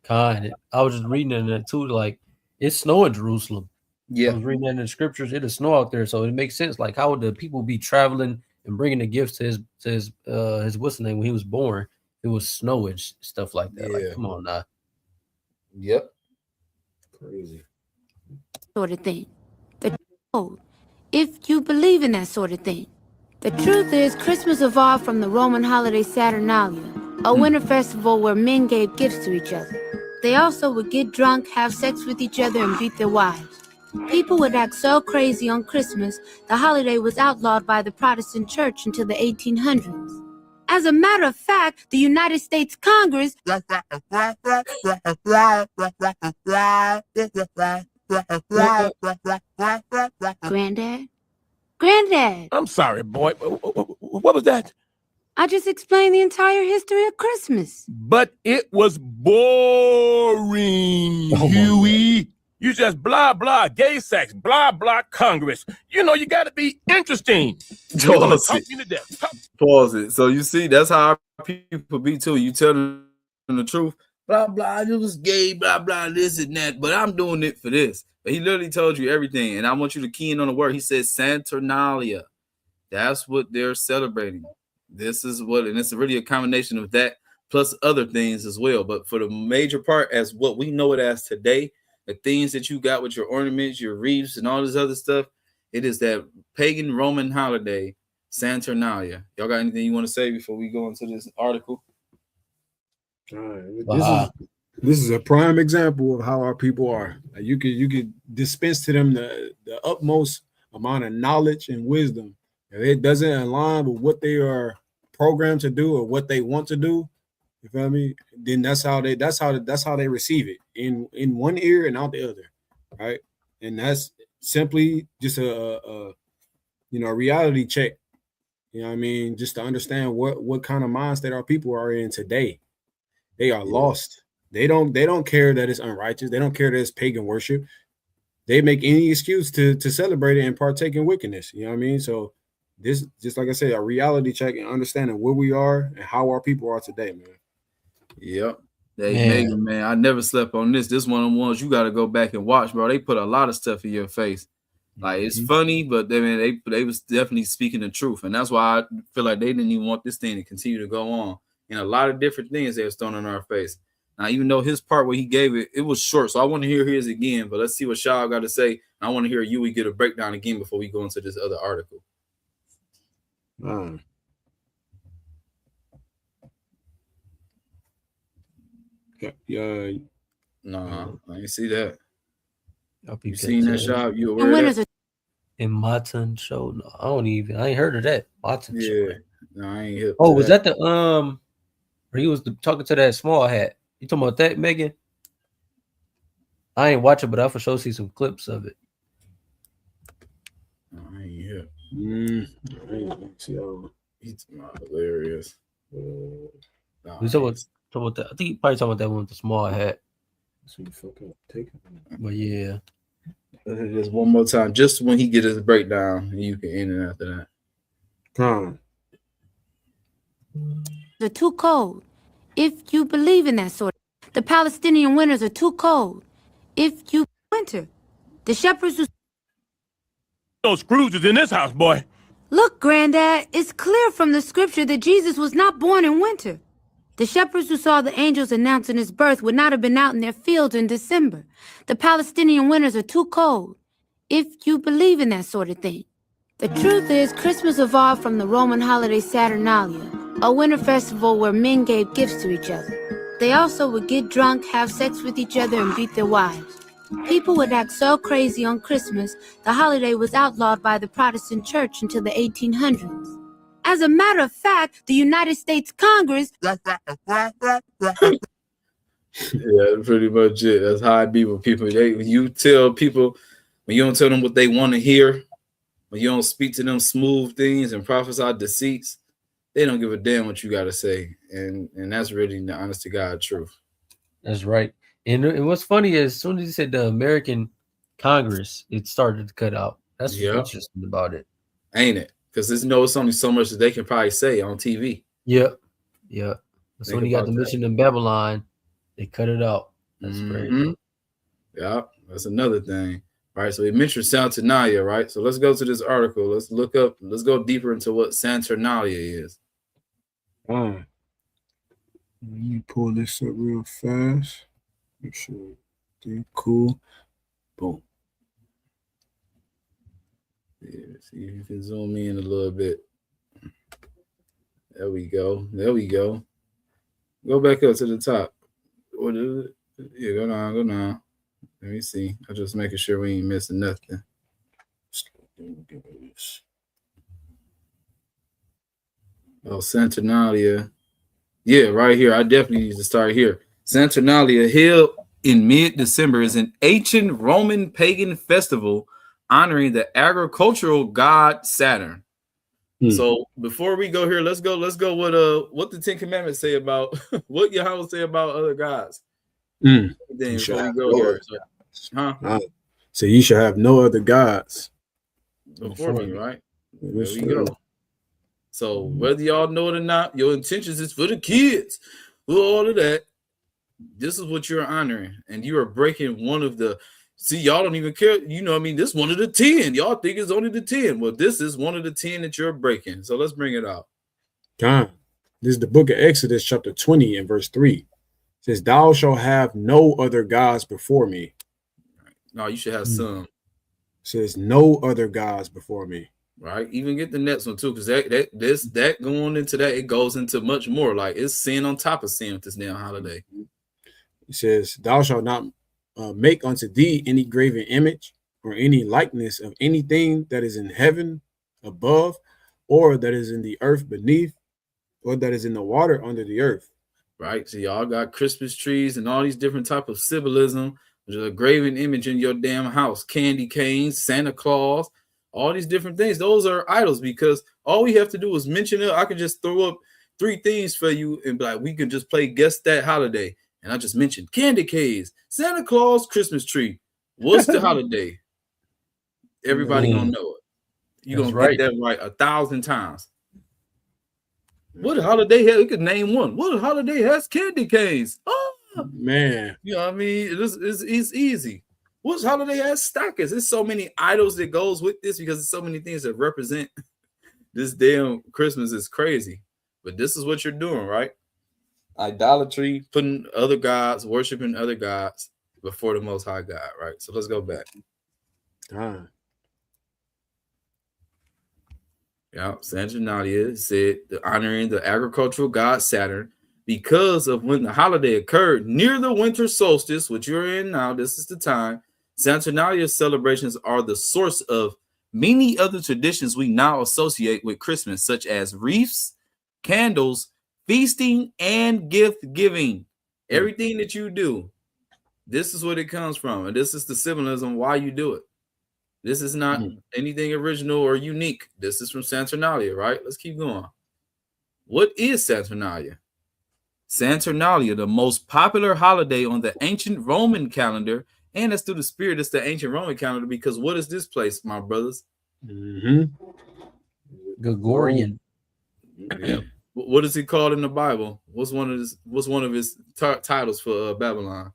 I was just reading in that too, like it's snow in Jerusalem. Yeah, I was reading that in the scriptures. It'll snow out there, so it makes sense. Like, how would the people be traveling and bringing the gifts to his what's the name when he was born? It was snow and stuff like that. Yeah. Like, come on now. Yep. Crazy. Sort of thing. If you believe in that sort of thing. The truth is, Christmas evolved from the Roman holiday Saturnalia, a winter festival where men gave gifts to each other. They also would get drunk, have sex with each other, and beat their wives. People would act so crazy on Christmas, the holiday was outlawed by the Protestant Church until the 1800s. As a matter of fact, the United States Congress... Granddad? I'm sorry, boy. What was that? I just explained the entire history of Christmas. But it was boring, Huey. You just blah, blah, gay sex, blah, blah, Congress. You know, you got to be interesting. Pause Talk it. me to death. Pause it. So you see, that's how our people be too. You tell them the truth. Blah, blah, it was gay, blah, blah, this and that. But I'm doing it for this. But he literally told you everything. And I want you to key in on the word. He says Saturnalia. That's what they're celebrating. This is what, and it's really a combination of that plus other things as well. But for the major part, as what we know it as today, the things that you got with your ornaments, your wreaths, and all this other stuff, it is that pagan Roman holiday, Saturnalia. Y'all got anything you want to say before we go into this article? All right. This is a prime example of how our people are. Like you could dispense to them the utmost amount of knowledge and wisdom. If it doesn't align with what they are programmed to do or what they want to do, you feel me? Then that's how they receive it in one ear and out the other, right? And that's simply just a reality check. You know what I mean? Just to understand what kind of mindset our people are in today. They are lost. They don't care that it's unrighteous. They don't care that it's pagan worship. They make any excuse to celebrate it and partake in wickedness. You know what I mean? So this, just like I said, a reality check and understanding where we are and how our people are today, man. Yep. Hey, man, I never slept on this. This one of the ones you got to go back and watch, bro. They put a lot of stuff in your face. Like, it's funny, but they was definitely speaking the truth. And that's why I feel like they didn't even want this thing to continue to go on. And a lot of different things they was thrown in our face. Now, even though his part where he gave it, it was short. So I want to hear his again, but let's see what Shaw got to say. I want to hear we get a breakdown again before we go into this other article. Yeah. No, I ain't see that. You seen that, Shaw? You aware of that? In Martin show? No, I ain't heard of that. Martin show. No, I ain't hip. Oh, was that the where he was talking to that small hat? You talking about that, Megan? I ain't watching, but I for sure see some clips of it. No, I ain't hip. See how he's hilarious. He's talking about that. I think he probably talking about that one with the small hat. So you fuck up. Take it. But yeah, Just one more time, just when he get his breakdown, and you can end it after that. Con. Are too cold. If you believe in that sort of, the Palestinian winters are too cold. If you winter, the shepherds who No Scrooges in this house, boy. look, Granddad, it's clear from the scripture that Jesus was not born in winter. The shepherds who saw the angels announcing his birth would not have been out in their fields in December. The Palestinian winters are too cold. If you believe in that sort of thing. The truth is, Christmas evolved from the Roman holiday Saturnalia, a winter festival where men gave gifts to each other. They also would get drunk, have sex with each other, and beat their wives. People would act so crazy on Christmas, the holiday was outlawed by the Protestant Church until the 1800s. As a matter of fact, the United States Congress... Yeah, pretty much it. That's how it be with people. When you tell people, when you don't tell them what they want to hear, when you don't speak to them smooth things and prophesy deceits, they don't give a damn what you got to say. And that's really the honest to God truth. that's right. And what's funny is, as soon as you said the American Congress, it started to cut out. That's what's interesting about it. Ain't it? Because it's only so much that they can probably say on TV. Yep. Yep. So when you got the mission in Babylon, they cut it out. That's crazy. Yeah, that's another thing. All right, so we mentioned Saturnalia, right? So let's go to this article. Let's go deeper into what Saturnalia is. Let me pull this up real fast. Make sure they're cool. Boom. Yeah, see if you can zoom in a little bit. There we go. There we go. Go back up to the top. What is it? Yeah, go down. Let me see. I'm just making sure we ain't missing nothing. Oh, Saturnalia. Yeah, right here. I definitely need to start here. Saturnalia, held in mid-December, is an ancient Roman pagan festival honoring the agricultural god Saturn. So before we go here, let's go what the Ten Commandments say about what Yahawah say about other gods. Then before we go here. So you should have no other gods before me, right? There we go. So whether y'all know it or not, your intentions is for the kids, for all of that. This is what you're honoring, and you are breaking one of the. See, y'all don't even care. You know what I mean? This is one of the 10. Y'all think it's only the 10. Well, this is one of the 10 that you're breaking. So let's bring it out. God, this is the book of Exodus, chapter 20 and verse 3. It says, "Thou shalt have no other gods before me." No, you should have some. It says, "No other gods before me." Right? Even get the next one too, because that going into that, it goes into much more. Like it's sin on top of sin with this damn holiday. It says, "Thou shalt not make unto thee any graven image or any likeness of anything that is in heaven above, or that is in the earth beneath, or that is in the water under the earth." Right? So y'all got Christmas trees and all these different type of symbolism. There's a graven image in your damn house, candy canes, Santa Claus, all these different things. Those are idols, because all we have to do is mention it. I can just throw up 3 things for you and be like, we can just play guess that holiday. And I just mentioned candy canes, Santa Claus, Christmas tree. What's the holiday? Everybody gonna know it. You're gonna get that right 1,000 times. What holiday has? You could name one. What holiday has candy canes? Oh man, you know what I mean? It's easy. What holiday has stockings? There's so many idols that goes with this, because there's so many things that represent this damn Christmas. Is crazy. But this is what you're doing, right? Idolatry, putting other gods, worshiping other gods before the Most High God, right? So let's go back. Yeah, Saturnalia said honoring the agricultural god Saturn, because of when the holiday occurred near the winter solstice, which you're in now. This is the time. Saturnalia celebrations are the source of many other traditions we now associate with Christmas, such as wreaths, candles, feasting, and gift giving. Everything that you do, this is what it comes from, and this is the symbolism why you do it. This is not anything original or unique. This is from Saturnalia, right? Let's keep going. What is Saturnalia? Saturnalia, the most popular holiday on the ancient Roman calendar, and that's through the spirit. It's the ancient Roman calendar because what is this place, my brothers? Gregorian. Yeah. What is he called in the Bible? What's one of his titles for Babylon?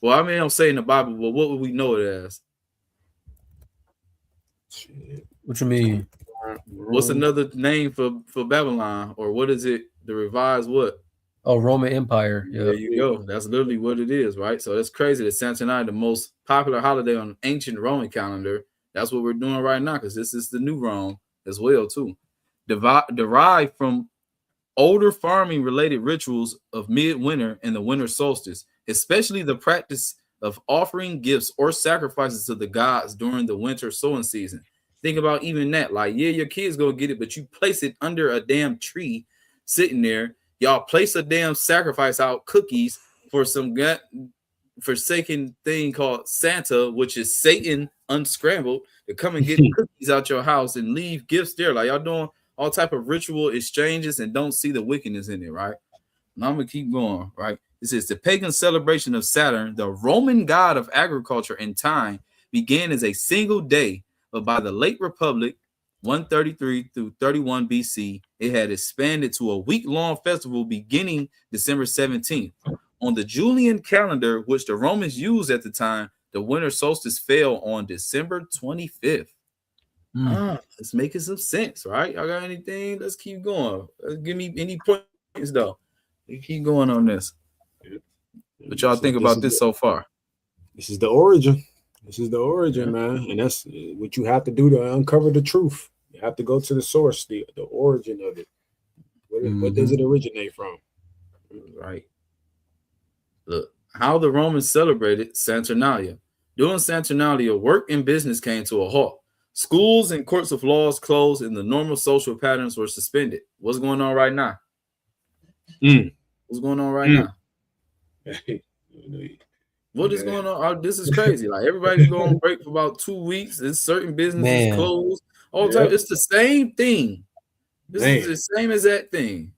Well, I mean, I'm saying the Bible, but what would we know it as? What you mean? What's another name for Babylon, or what is it? The revised what? Oh, Roman Empire. Yeah. There you go. That's literally what it is, right? So that's crazy that Saturnalia, the most popular holiday on the ancient Roman calendar, that's what we're doing right now, because this is the new Rome as well, too. Derived from older farming related rituals of midwinter and the winter solstice, especially the practice of offering gifts or sacrifices to the gods during the winter sowing season. Think about even that. Like, yeah, your kids gonna get it, but you place it under a damn tree sitting there. Y'all place a damn sacrifice out, cookies, for some forsaken thing called Santa, which is Satan unscrambled, to come and get cookies out your house and leave gifts there. Like, y'all doing all type of ritual exchanges and don't see the wickedness in it, right? Now I'm gonna keep going, right? This is the pagan celebration of Saturn, the Roman god of agriculture and time, began as a single day, but by the late Republic, 133 through 31 BC, it had expanded to a week-long festival beginning December 17th. On the Julian calendar, which the Romans used at the time, the winter solstice fell on December 25th. It's making some sense, right? Y'all got anything? Let's keep going. Give me any points, though. We keep going on this. What y'all think about this so far? This is the origin. This is the origin, man. And that's what you have to do to uncover the truth. You have to go to the source, the origin of it. What does it originate from? Right. Look, how the Romans celebrated Saturnalia. During Saturnalia, work and business came to a halt. Schools and courts of laws closed and the normal social patterns were suspended. What's going on right now? What's going on right now? What is going on? This is crazy. Like, everybody's going on break for about 2 weeks. There's certain businesses closed. All the time. It's the same thing. This is the same as that thing.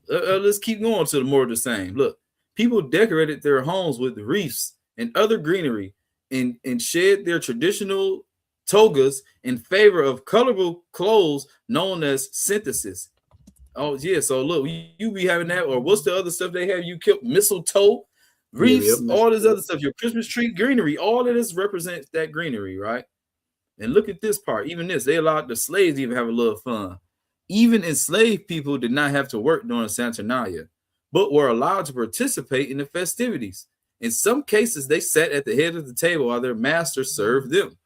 Let's keep going to the more of the same. Look, people decorated their homes with wreaths and other greenery and shed their traditional togas in favor of colorful clothes known as synthesis. Oh, yeah. So look, you be having that, or what's the other stuff they have? You kept mistletoe, wreaths, all this other stuff, your Christmas tree, greenery, all of this represents that greenery, right? And look at this part. Even this, they allowed the slaves to even have a little fun. Even enslaved people did not have to work during Saturnalia, but were allowed to participate in the festivities. In some cases, they sat at the head of the table while their master served them.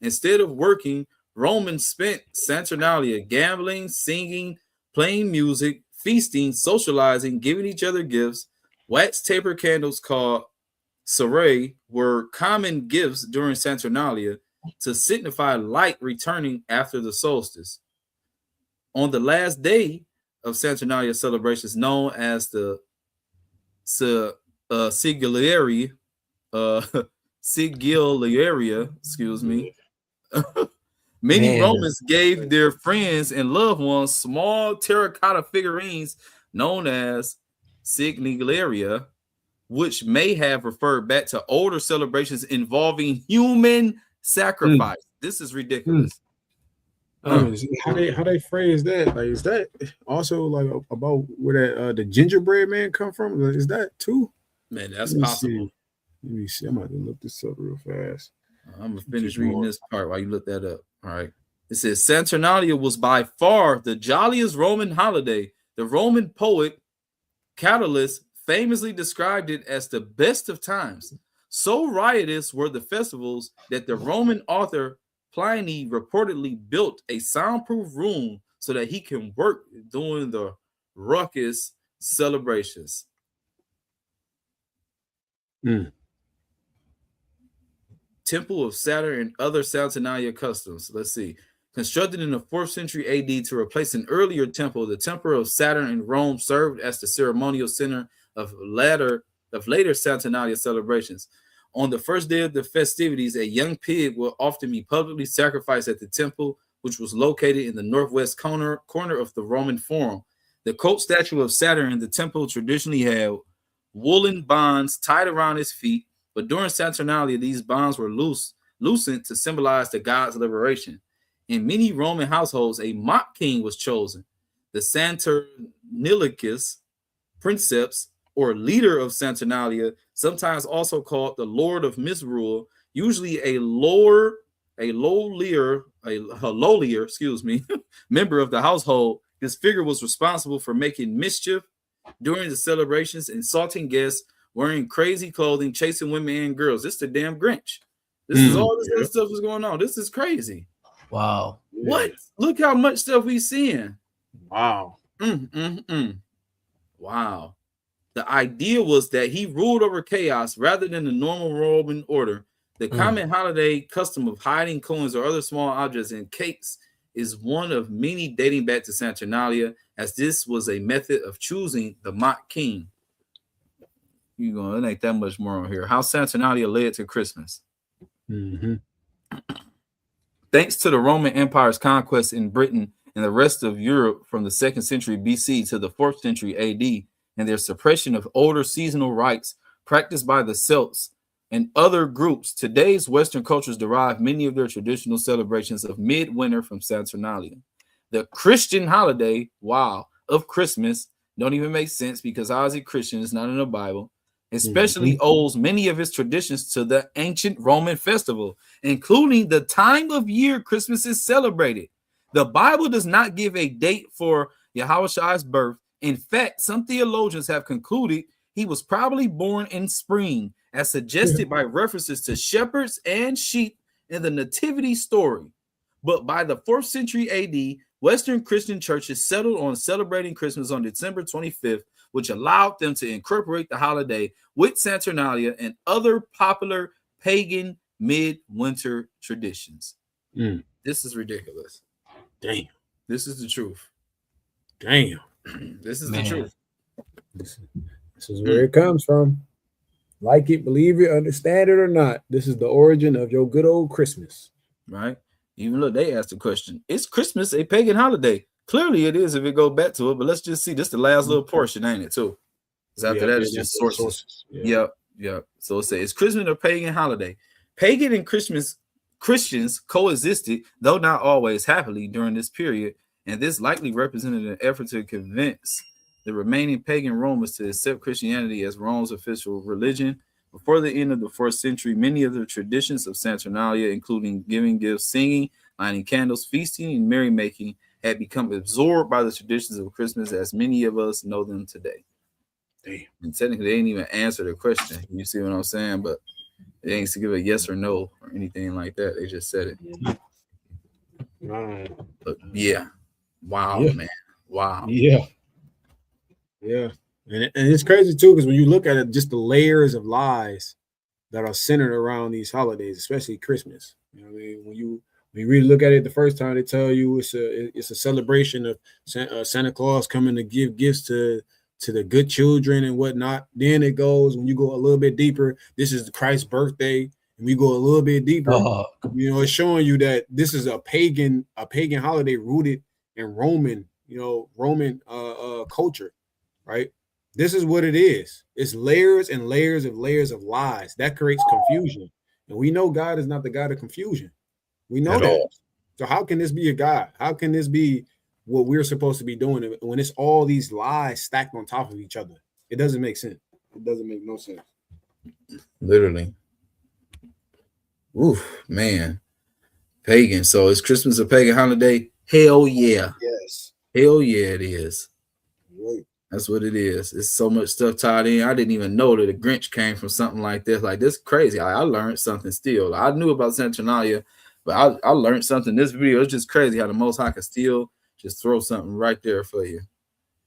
Instead of working, Romans spent Saturnalia gambling, singing, playing music, feasting, socializing, giving each other gifts. Wax taper candles called saray were common gifts during Saturnalia to signify light returning after the solstice. On the last day of Saturnalia celebrations, known as the Sigillaria, excuse me, many Romans gave their friends and loved ones small terracotta figurines known as Sigillaria, which may have referred back to older celebrations involving human sacrifice. This is ridiculous. How they phrase that? Like, is that also like about where that the gingerbread man come from? Is that too? Man, that's possible. Let me see. I'm about to look this up real fast. I'm gonna finish reading this part while you look that up. All right. It says Saturnalia was by far the jolliest Roman holiday. The Roman poet Catullus famously described it as the best of times. So riotous were the festivals that the Roman author Pliny reportedly built a soundproof room so that he can work during the raucous celebrations. Temple of Saturn and other Saturnalia customs. Let's see. Constructed in the 4th century AD to replace an earlier temple, the Temple of Saturn in Rome served as the ceremonial center of later Saturnalia celebrations. On the first day of the festivities, a young pig will often be publicly sacrificed at the temple, which was located in the northwest corner of the Roman Forum. The cult statue of Saturn in the temple traditionally had woolen bonds tied around his feet, but during Saturnalia, these bonds were loosened to symbolize the god's liberation. In many Roman households, a mock king was chosen. The Saturnalicus princeps, or leader of Saturnalia, sometimes also called the Lord of Misrule, usually a lowlier, member of the household. This figure was responsible for making mischief during the celebrations, insulting guests, wearing crazy clothing, chasing women and girls. This is the damn Grinch. This is all this other stuff is going on. This is crazy. Wow. What? Look how much stuff we seeing. Wow. Wow. The idea was that he ruled over chaos rather than the normal Roman order. The common holiday custom of hiding coins or other small objects in cakes is one of many dating back to Saturnalia, as this was a method of choosing the mock king. You going? It ain't that much more on here. How Saturnalia led to Christmas. Thanks to the Roman Empire's conquest in Britain and the rest of Europe from the 2nd century BC to the 4th century AD, and their suppression of older seasonal rites practiced by the Celts and other groups, today's Western cultures derive many of their traditional celebrations of midwinter from Saturnalia. The Christian holiday, of Christmas, don't even make sense because how is it Christian? It's not in the Bible. Especially owes many of its traditions to the ancient Roman festival, including the time of year Christmas is celebrated. The Bible does not give a date for Yahawah's birth. In fact, some theologians have concluded he was probably born in spring, as suggested by references to shepherds and sheep in the nativity story. But by the 4th century AD, Western Christian churches settled on celebrating Christmas on December 25th, which allowed them to incorporate the holiday with Saturnalia and other popular pagan midwinter traditions. This is ridiculous. Damn. This is the truth. Damn. This is the truth. This is where it comes from. Like it, believe it, understand it or not. This is the origin of your good old Christmas. Right? Even look, they asked the question, is Christmas a pagan holiday? Clearly it is if it go back to it, but let's just see. This is the last little portion, ain't it, too? Because after that, it's just sources. Yep. So it says, is Christmas a pagan holiday? Pagan and Christians coexisted, though not always happily, during this period, and this likely represented an effort to convince the remaining pagan Romans to accept Christianity as Rome's official religion. Before the end of the 4th century, many of the traditions of Saturnalia, including giving gifts, singing, lighting candles, feasting, and merrymaking, had become absorbed by the traditions of Christmas as many of us know them today. Damn. And technically, they didn't even answer the question. You see what I'm saying? But they ain't to give a yes or no or anything like that. They just said it. Right. But yeah. Wow, man. Wow. Yeah. And it's crazy too, because when you look at it, just the layers of lies that are centered around these holidays, especially Christmas. You know what I mean? When you really look at it the first time, they tell you it's a celebration of Santa Claus coming to give gifts to the good children and whatnot. Then it goes, when you go a little bit deeper, this is Christ's birthday, and we go a little bit deeper. You know, it's showing you that this is a pagan holiday rooted in Roman culture, right? This is what it is. It's layers and layers of lies that creates confusion, and we know God is not the God of confusion. We know that. So how can this be a God? How can this be what we're supposed to be doing when it's all these lies stacked on top of each other? It doesn't make sense. It doesn't make no sense. Literally. Oof, man. Pagan. So is Christmas a pagan holiday? Hell yeah. Yes. Hell yeah, it is. Right. That's what it is. It's so much stuff tied in. I didn't even know that the Grinch came from something like this. Like, this crazy. I learned something still. I knew about Saturnalia, but I learned something. This video is just crazy how the Most High can still just throw something right there for you.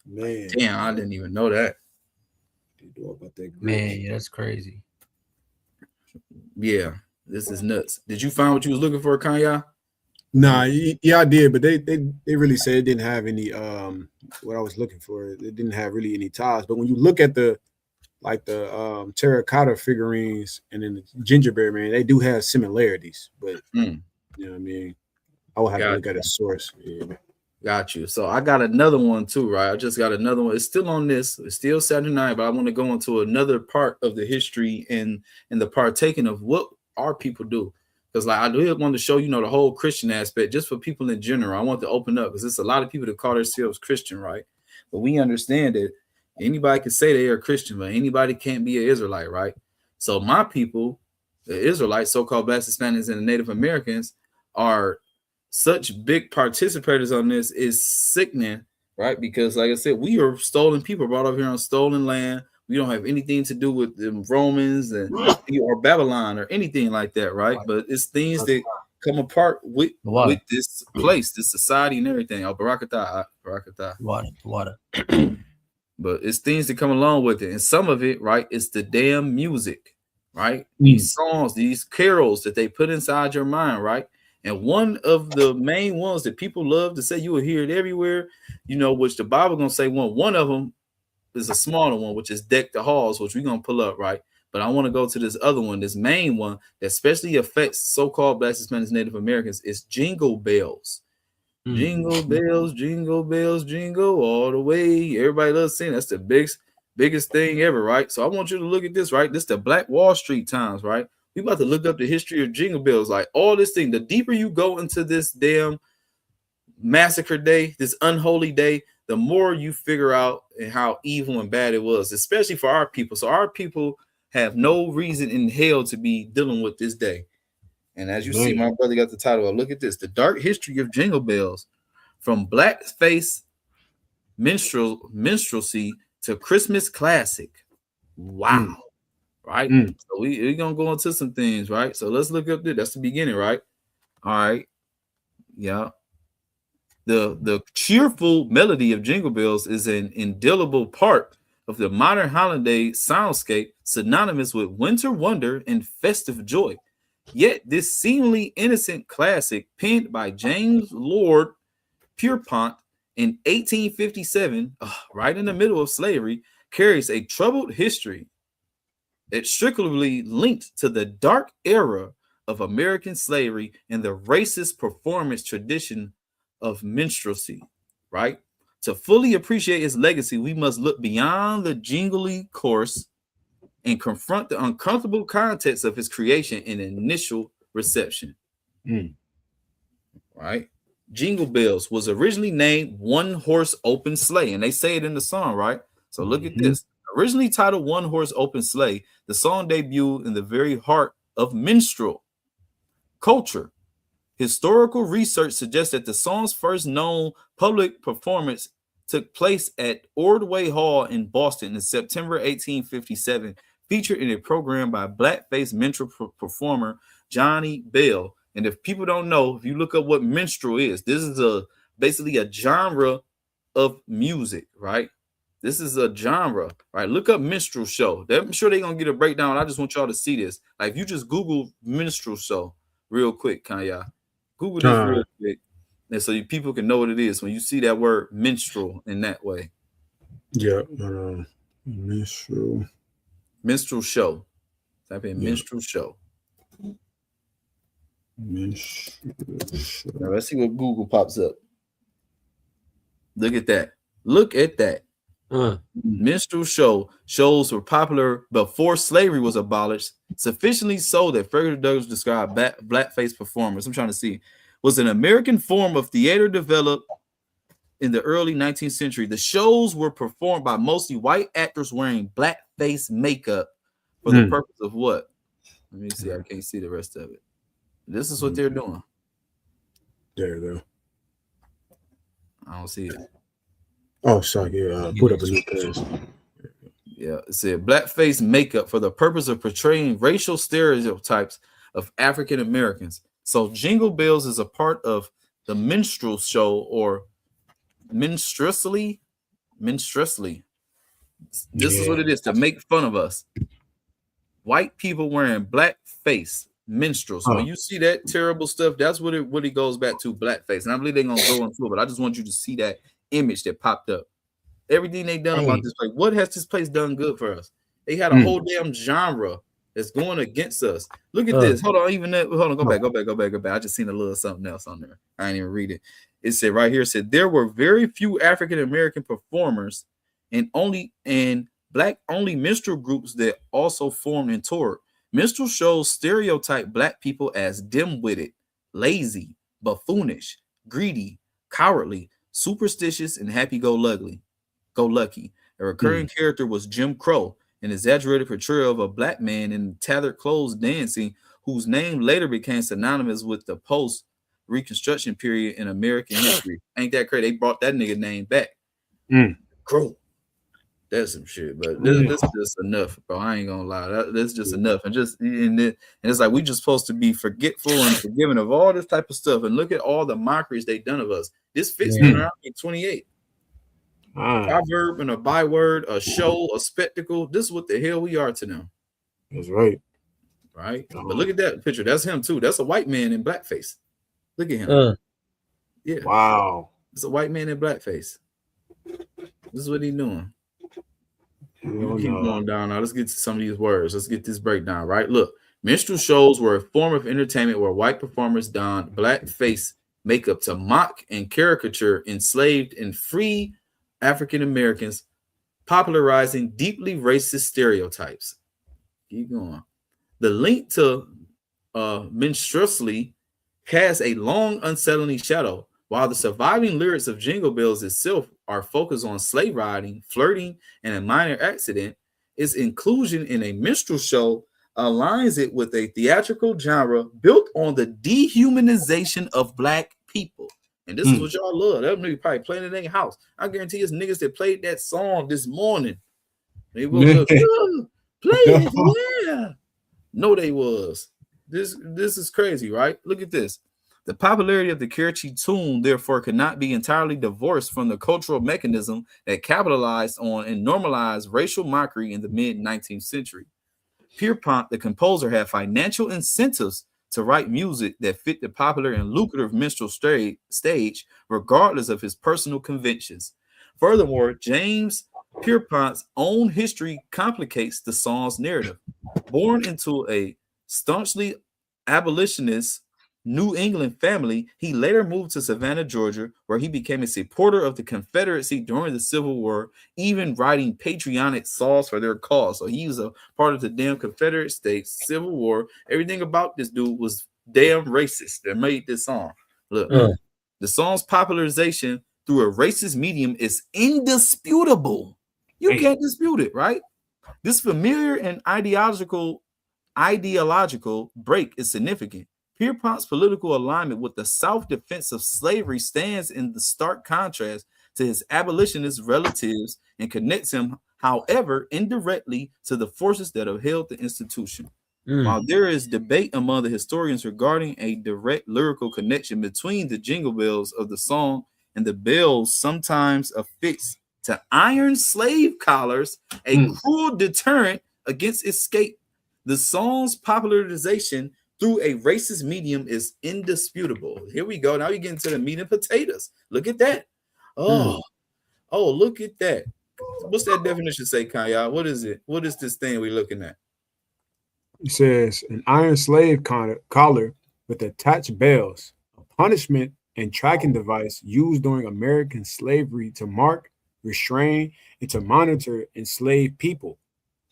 Man. Damn, I didn't even know that. Man, yeah, that's crazy. Yeah, this is nuts. Did you find what you was looking for, Kanye? Nah, yeah, I did, but they really said it didn't have any what I was looking for. It didn't have really any ties. But when you look at the terracotta figurines and then the gingerbread man, they do have similarities. But you know what I mean, I will have to look at a source. Got you. So I got another one too, right? I just got another one. It's still on this. It's still Saturday night, but I want to go into another part of the history and the partaking of what our people do. Because like I do want to show, you know, the whole Christian aspect just for people in general. I want to open up because it's a lot of people that call themselves Christian, right? But we understand that anybody can say they are Christian, but anybody can't be an Israelite, right? So my people, the Israelites, so-called Black Hispanics and the Native Americans, are such big participators on this is sickening, right? Because like I said, we are stolen people brought up here on stolen land. We don't have anything to do with the Romans or Babylon or anything like that, right? But it's things that come apart with this place, this society and everything. Oh, Barakatah. Water. But it's things that come along with it. And some of it, right, is the damn music, right? These songs, these carols that they put inside your mind, right? And one of the main ones that people love to say, you will hear it everywhere, you know, which the Bible gonna say one of them is a smaller one, which is Deck the Halls, which we're gonna pull up, right? But I want to go to this other one, this main one that especially affects so-called Black Hispanics, Native Americans, is jingle bells. Jingle bells, jingle all the way. Everybody loves singing. That's the biggest thing ever, right? So I want you to look at this, right? This is the Black Wall Street times, right? We about to look up the history of jingle bells, like all this thing. The deeper you go into this damn massacre day, this unholy day, the more you figure out and how evil and bad it was, especially for our people. So our people have no reason in hell to be dealing with this day. And as you see, my brother got the title of, look at this, The Dark History of Jingle Bells, from blackface minstrelsy to Christmas classic. Wow. Right? So we're going to go into some things, right? So let's look up there. That's the beginning, right? All right. Yeah. The cheerful melody of Jingle Bells is an indelible part of the modern holiday soundscape, synonymous with winter wonder and festive joy. Yet this seemingly innocent classic, penned by James Lord Pierpont in 1857, right in the middle of slavery, carries a troubled history. It's strictly linked to the dark era of American slavery and the racist performance tradition of minstrelsy, right? To fully appreciate its legacy, we must look beyond the jingly course and confront the uncomfortable context of his creation and initial reception. Right? Jingle Bells was originally named One Horse Open Sleigh, and they say it in the song, right? So look at this. Originally titled One Horse Open Sleigh, the song debuted in the very heart of minstrel culture. Historical research suggests that the song's first known public performance took place at Ordway Hall in Boston in September 1857, featured in a program by blackface minstrel performer Johnny Bell. And if people don't know, if you look up what minstrel is, this is basically a genre of music, right? This is a genre, right? Look up minstrel show. I'm sure they're gonna get a breakdown. I just want y'all to see this. Like if you just Google minstrel show real quick, Kanye. Google this real quick, and so people can know what it is when you see that word minstrel in that way. Yeah, minstrel show. Type in minstrel show. Now let's see what Google pops up. Look at that. Look at that. Minstrel shows were popular before slavery was abolished, sufficiently so that Frederick Douglass described blackface performers. I'm trying to see. Was an American form of theater developed in the early 19th century. The shows were performed by mostly white actors wearing blackface makeup for the purpose of what? Let me see. I can't see the rest of it. This is what they're doing. There you go. I don't see it. Oh, sorry. Yeah, put up a new page. Yeah, it said blackface makeup for the purpose of portraying racial stereotypes of African Americans. So Jingle Bells is a part of the minstrel show or minstrelsy. This is what it is, to make fun of us. White people wearing blackface minstrels. So when you see that terrible stuff, that's what it goes back to, blackface. And I believe they're gonna go into it, but I just want you to see that image that popped up. Everything they done about this place. What has this place done good for us? They had a whole damn genre that's going against us. Look at this. Hold on, go back. I just seen a little something else on there. I didn't even read it. It said right here, it said there were very few African American performers and black only minstrel groups that also formed and toured. Minstrel shows stereotype black people as dim-witted, lazy, buffoonish, greedy, cowardly, superstitious, and happy-go-lucky. A recurring character was Jim Crow, an exaggerated portrayal of a black man in tattered clothes dancing, whose name later became synonymous with the post-Reconstruction period in American history. Ain't that crazy? They brought that nigga name back. Crow. That's some shit, but this is just enough, bro. I ain't gonna lie. That's just enough. And it's like we just supposed to be forgetful and forgiving of all this type of stuff. And look at all the mockeries they done of us. This fits Deuteronomy 28. Proverb and a byword, a show, a spectacle. This is what the hell we are to them. That's right. Right? But look at that picture. That's him too. That's a white man in blackface. Look at him. Yeah. Wow. It's a white man in blackface. This is what he's doing. Keep going down now. Let's get to some of these words. Let's get this breakdown, right? Look, minstrel shows were a form of entertainment where white performers donned blackface makeup to mock and caricature enslaved and free African Americans, popularizing deeply racist stereotypes. Keep going. The link to minstrelsy casts a long, unsettling shadow, while the surviving lyrics of Jingle Bells itself are focused on slave riding, flirting, and a minor accident. Its inclusion in a minstrel show aligns it with a theatrical genre built on the dehumanization of black people. And this is what y'all love. That nigga probably playing in their house. I guarantee you, niggas that played that song this morning. They was play it, yeah. No, they was. This is crazy, right? Look at this. The popularity of the catchy tune, therefore, could not be entirely divorced from the cultural mechanism that capitalized on and normalized racial mockery in the mid-19th century. Pierpont, the composer, had financial incentives to write music that fit the popular and lucrative minstrel stage, regardless of his personal conventions. Furthermore, James Pierpont's own history complicates the song's narrative. Born into a staunchly abolitionist New England family, he later moved to Savannah, Georgia, where he became a supporter of the Confederacy during the Civil War, even writing patriotic songs for their cause. So he was a part of the damn Confederate States, Civil War. Everything about this dude was damn racist that made this song. Look, the song's popularization through a racist medium is indisputable. You can't dispute it, right? This familiar and ideological break is significant. Pierpont's political alignment with the South defense of slavery stands in the stark contrast to his abolitionist relatives and connects him, however, indirectly to the forces that have held the institution. While there is debate among the historians regarding a direct lyrical connection between the jingle bells of the song and the bells sometimes affixed to iron slave collars, a cruel deterrent against escape, the song's popularization through a racist medium is indisputable. Here we go. Now you get into the meat and potatoes. Look at that. Oh, look at that. What's that definition say, Kaya? What is it? What is this thing we're looking at? It says an iron slave collar with attached bells, a punishment and tracking device used during American slavery to mark, restrain, and to monitor enslaved people,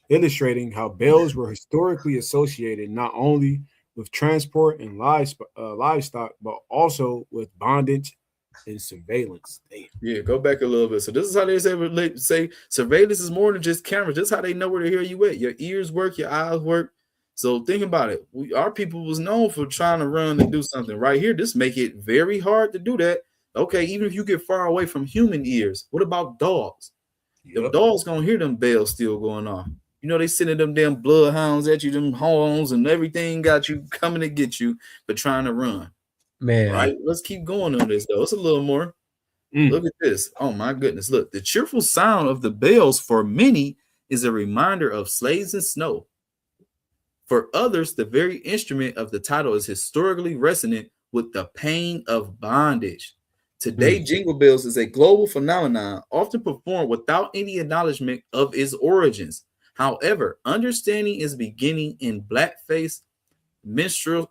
illustrating how bells were historically associated not only with transport and livestock, but also with bondage and surveillance. Yeah, go back a little bit. So this is how they say surveillance is more than just cameras. This is how they know where to hear you at. Your ears work, your eyes work. So think about it. Our people was known for trying to run and do something. Right here, this make it very hard to do that. Okay, even if you get far away from human ears, what about dogs? The dogs gonna hear them bells still going off. You know, they sending them damn bloodhounds at you, them horns and everything got you coming to get you, but trying to run. Man. Right? Let's keep going on this, though. It's a little more. Look at this. Oh, my goodness. Look, the cheerful sound of the bells for many is a reminder of slaves and snow. For others, the very instrument of the title is historically resonant with the pain of bondage. Today, Jingle Bells is a global phenomenon, often performed without any acknowledgement of its origins. However, understanding is beginning in blackface minstrelsy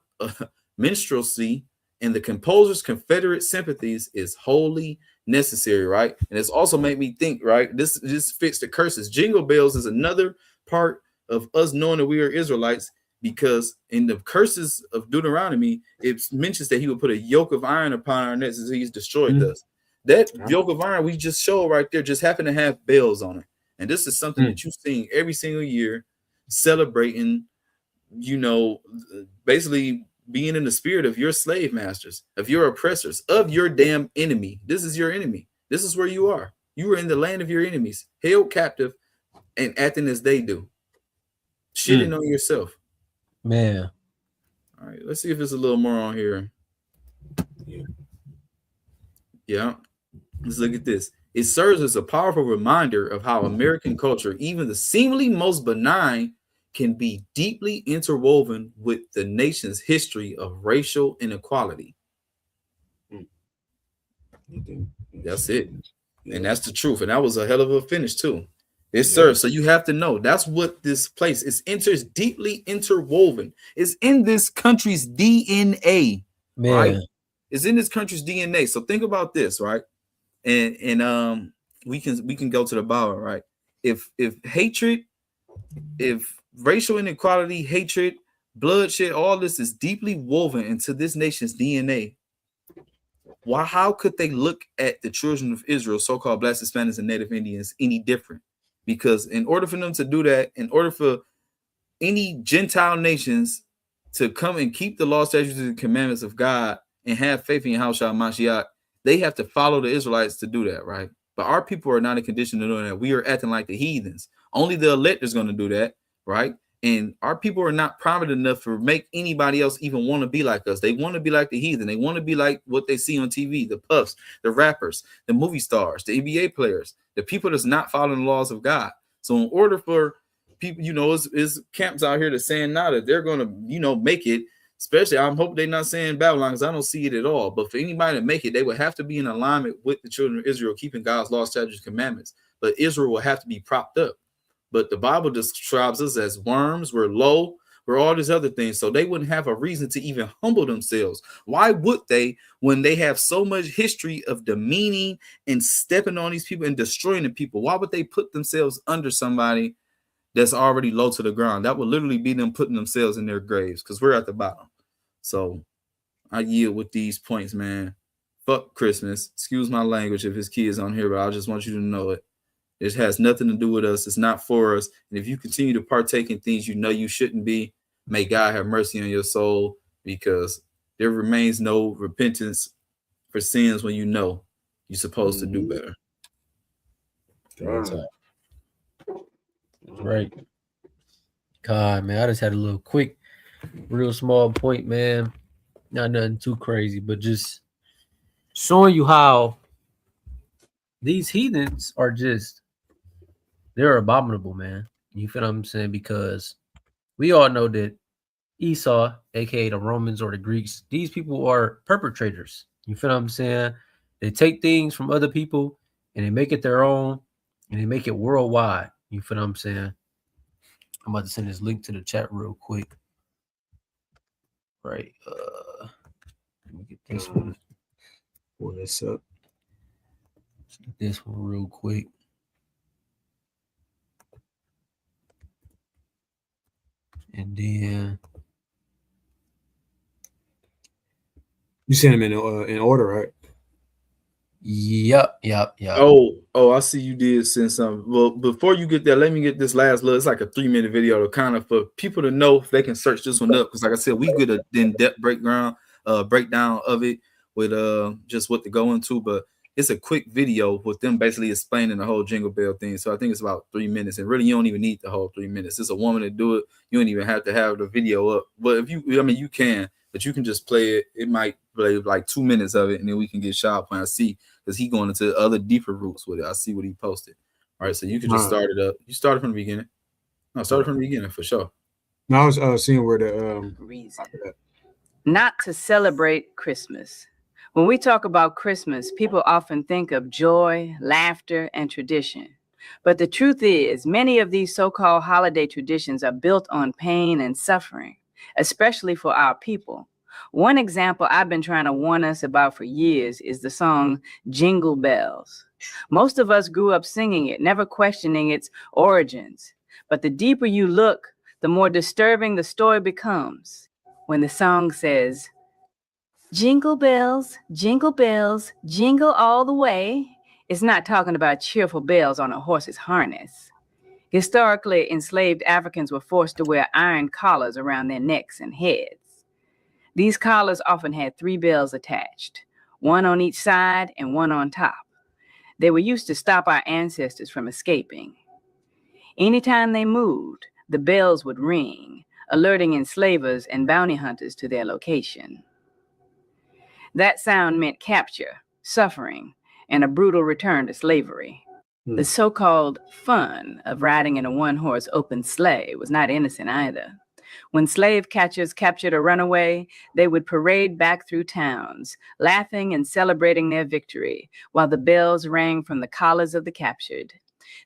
And the composer's Confederate sympathies is wholly necessary, right? And it's also made me think, right? This fits the curses. Jingle bells is another part of us knowing that we are Israelites, because in the curses of Deuteronomy, it mentions that he would put a yoke of iron upon our necks as he's destroyed us. That yoke of iron we just showed right there just happened to have bells on it. And this is something that you're seeing every single year, celebrating, you know, basically being in the spirit of your slave masters, of your oppressors, of your damn enemy. This is your enemy. This is where you are. You are in the land of your enemies, held captive and acting as they do. Shitting on yourself. Man. All right, let's see if there's a little more on here. Yeah. Let's look at this. It serves as a powerful reminder of how American culture, even the seemingly most benign, can be deeply interwoven with the nation's history of racial inequality. That's it. And that's the truth. And that was a hell of a finish too. It serves. So you have to know that's what this place is. It's deeply interwoven. It's in this country's DNA. Man. Right? It's in this country's DNA. So think about this, right? And we can go to the Bible, right? If hatred, if racial inequality, hatred, bloodshed, all this is deeply woven into this nation's DNA, how could they look at the children of Israel, so-called Blacks, Hispanics, and Native Indians, any different? Because in order for them to do that, in order for any Gentile nations to come and keep the law, statutes, and commandments of God and have faith in Yahawah HaMashaYACH, they have to follow the Israelites to do that, right? But our people are not in condition to do that. We are acting like the heathens. Only the elect is going to do that, right? And our people are not prominent enough to make anybody else even want to be like us. They want to be like the heathen. They want to be like what they see on TV, the puffs, the rappers, the movie stars, the NBA players, the people that's not following the laws of God. So in order for people, you know, is camps out here that saying now that they're going to, you know, make it, especially I'm hoping they're not saying Babylon, because I don't see it at all. But for anybody to make it, they would have to be in alignment with the children of Israel, keeping God's laws, statutes, and commandments. But Israel will have to be propped up. But the Bible describes us as worms, we're low, we're all these other things. So they wouldn't have a reason to even humble themselves. Why would they, when they have so much history of demeaning and stepping on these people and destroying the people? Why would they put themselves under somebody that's already low to the ground? That would literally be them putting themselves in their graves, because we're at the bottom. So I yield with these points, man. Fuck Christmas. Excuse my language if his kids on here, but I just want you to know it. It has nothing to do with us. It's not for us. And if you continue to partake in things you know you shouldn't be, may God have mercy on your soul, because there remains no repentance for sins when you know you're supposed to do better. That's right. God, man, I just had a little quick, real small point, man. Not nothing too crazy, but just showing you how these heathens are just, they're abominable, man. You feel what I'm saying? Because we all know that Esau, aka the Romans or the Greeks, these people are perpetrators. You feel what I'm saying? They take things from other people and they make it their own, and they make it worldwide. You feel what I'm saying? I'm about to send this link to the chat real quick. Right. Let me get this one. Pull this up. This one real quick. And then You sent them in order, right? Yep. Oh, I see you did send some. Well, before you get there, let me get this last little. It's like a 3-minute video to kind of for people to know if they can search this one up, because like I said, we get a in-depth breakdown of it with just what to go into, but it's a quick video with them basically explaining the whole jingle bell thing. So I think it's about 3 minutes, and really you don't even need the whole 3 minutes. It's a woman to do it. You don't even have to have the video up. But if you, I mean, you can, but you can just play it. It might play like 2 minutes of it, and then we can get Shah Point. I see, because he going into other deeper roots with it. I see what he posted. All right, so you can just start it up. You started from the beginning. No, started from the beginning for sure. Now I was seeing where the reason not to celebrate Christmas. When we talk about Christmas, people often think of joy, laughter, and tradition. But the truth is, many of these so-called holiday traditions are built on pain and suffering, especially for our people. One example I've been trying to warn us about for years is the song Jingle Bells. Most of us grew up singing it, never questioning its origins. But the deeper you look, the more disturbing the story becomes. When the song says, jingle bells, jingle all the way, it's not talking about cheerful bells on a horse's harness. Historically, enslaved Africans were forced to wear iron collars around their necks and heads. These collars often had 3 bells attached, one on each side and one on top. They were used to stop our ancestors from escaping. Anytime they moved, the bells would ring, alerting enslavers and bounty hunters to their location. That sound meant capture, suffering, and a brutal return to slavery. The so-called fun of riding in a one-horse open sleigh was not innocent either. When slave catchers captured a runaway, they would parade back through towns, laughing and celebrating their victory, while the bells rang from the collars of the captured.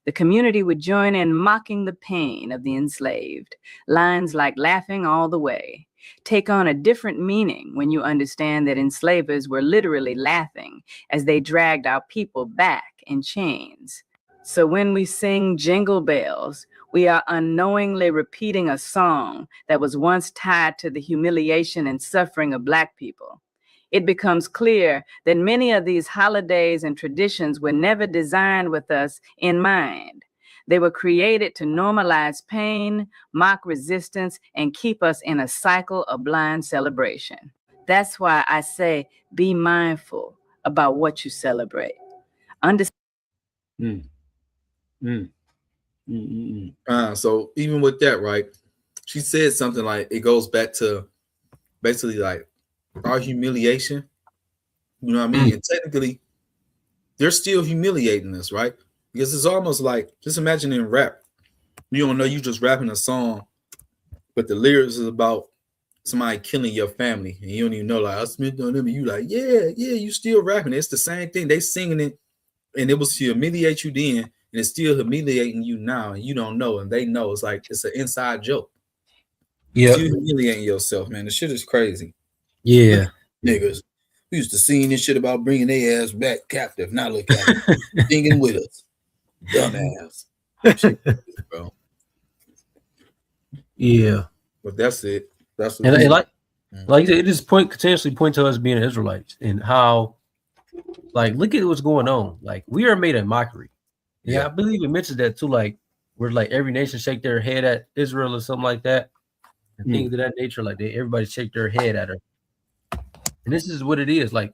The community would join in mocking the pain of the enslaved. Lines like laughing all the way take on a different meaning when you understand that enslavers were literally laughing as they dragged our people back in chains. So when we sing Jingle Bells, we are unknowingly repeating a song that was once tied to the humiliation and suffering of Black people. It becomes clear that many of these holidays and traditions were never designed with us in mind. They were created to normalize pain, mock resistance, and keep us in a cycle of blind celebration. That's why I say, be mindful about what you celebrate. So even with that, right, she said something like, it goes back to basically like our humiliation, you know what I mean? And technically they're still humiliating us, right? Because it's almost like, just imagine in rap, you don't know, you just rapping a song, but the lyrics is about somebody killing your family, and you don't even know, like, I Smith on them, and you like, yeah, you still rapping. It's the same thing. They singing it, and it was to humiliate you then, and it's still humiliating you now, and you don't know, and they know. It's like, it's an inside joke. Yeah, still humiliating yourself, man. The shit is crazy. Yeah, niggas. We used to sing this shit about bringing their ass back captive. Now look at them singing with us, dumbass. Shit, bro. Yeah, but that's it. That's what and like you said, it just continuously point to us being Israelites and how, like, look at what's going on. Like, we are made a mockery. Yeah, I believe it mentions that too. Like, where like every nation shake their head at Israel or something like that, and things of that nature. Like everybody shake their head at her. And this is what it is. Like,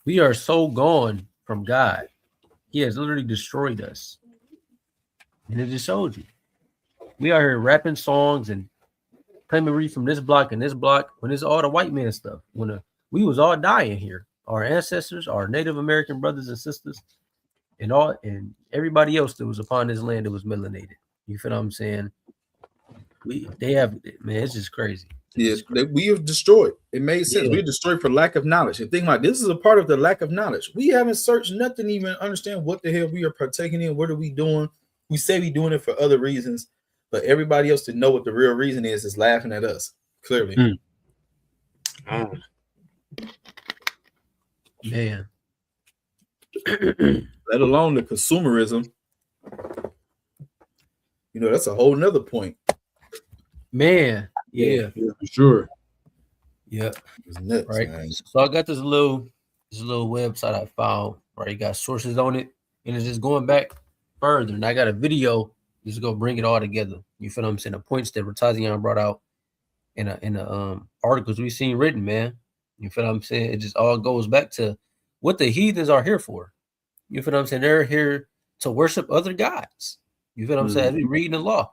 we are so gone from God. He has literally destroyed us. And it just shows you. We are here rapping songs and claiming read from this block and this block when it's all the white man stuff. When we was all dying here. Our ancestors, our Native American brothers and sisters, and everybody else that was upon this land that was melanated. You feel what I'm saying? They have, man, it's just crazy. We are destroyed. It made sense. We're destroyed for lack of knowledge. And think about this is a part of the lack of knowledge. We haven't searched nothing, even understand what the hell we are partaking in. What are we doing? We say we doing it for other reasons, but everybody else to know what the real reason is laughing at us. Clearly. Man. Let alone the consumerism. You know, that's a whole nother point. Man. Yeah, for sure. Yeah, it's nuts, right. Man. So I got this little website I found, right? You got sources on it, and it's just going back further. And I got a video just gonna bring it all together. You feel what I'm saying? The points that Ratazian brought out in the articles we've seen written, man. You feel what I'm saying? It just all goes back to what the heathens are here for. You feel what I'm saying? They're here to worship other gods. You feel what I'm saying? We read the law.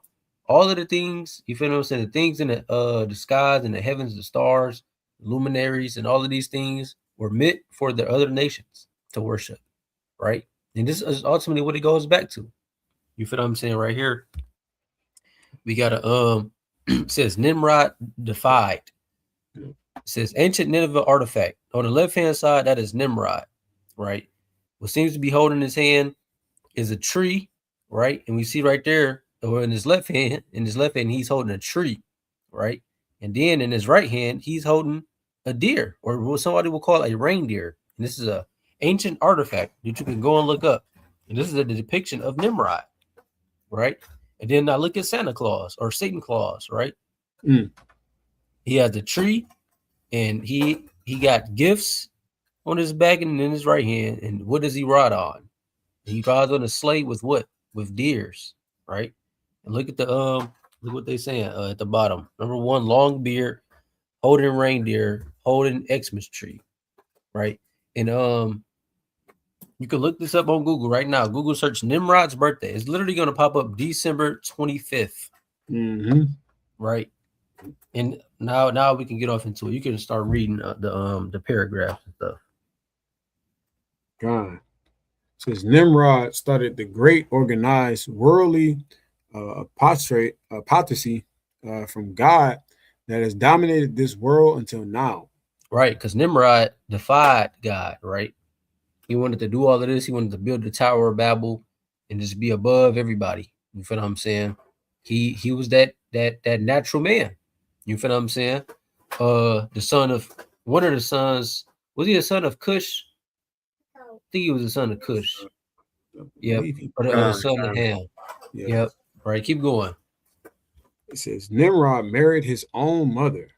All of the things, you feel what I'm saying? The things in the skies and the heavens, the stars, luminaries, and all of these things were meant for the other nations to worship, right? And this is ultimately what it goes back to. You feel what I'm saying right here? We got it says Nimrod defied. It says ancient Nineveh artifact. On the left-hand side, that is Nimrod, right? What seems to be holding his hand is a tree, right? And we see right there, or in his left hand, he's holding a tree, right? And then in his right hand, he's holding a deer, or what somebody will call a reindeer. And this is a ancient artifact that you can go and look up. And this is a depiction of Nimrod, right? And then I look at Santa Claus or Satan Claus, right? He has the tree, and he got gifts on his back and in his right hand. And what does he ride on? He rides on a sleigh with what? With deers, right? And look at the look what they saying at the bottom. Number 1, long beard, holding reindeer, holding Xmas tree, right? And you can look this up on Google right now. Google search Nimrod's birthday. It's literally going to pop up December 25th, right? And now we can get off into it. You can start reading the paragraphs and stuff. God says Nimrod started the great organized worldly apostasy from God that has dominated this world until now. Right, because Nimrod defied God, right? He wanted to do all of this. He wanted to build the Tower of Babel and just be above everybody. You feel what I'm saying? He was that natural man. You feel what I'm saying? The son of one of the sons. Was he a son of Cush? I think he was a son of Cush. Yep. Or the son of Ham. Yeah. Yep. Right. Keep going. It says Nimrod married his own mother.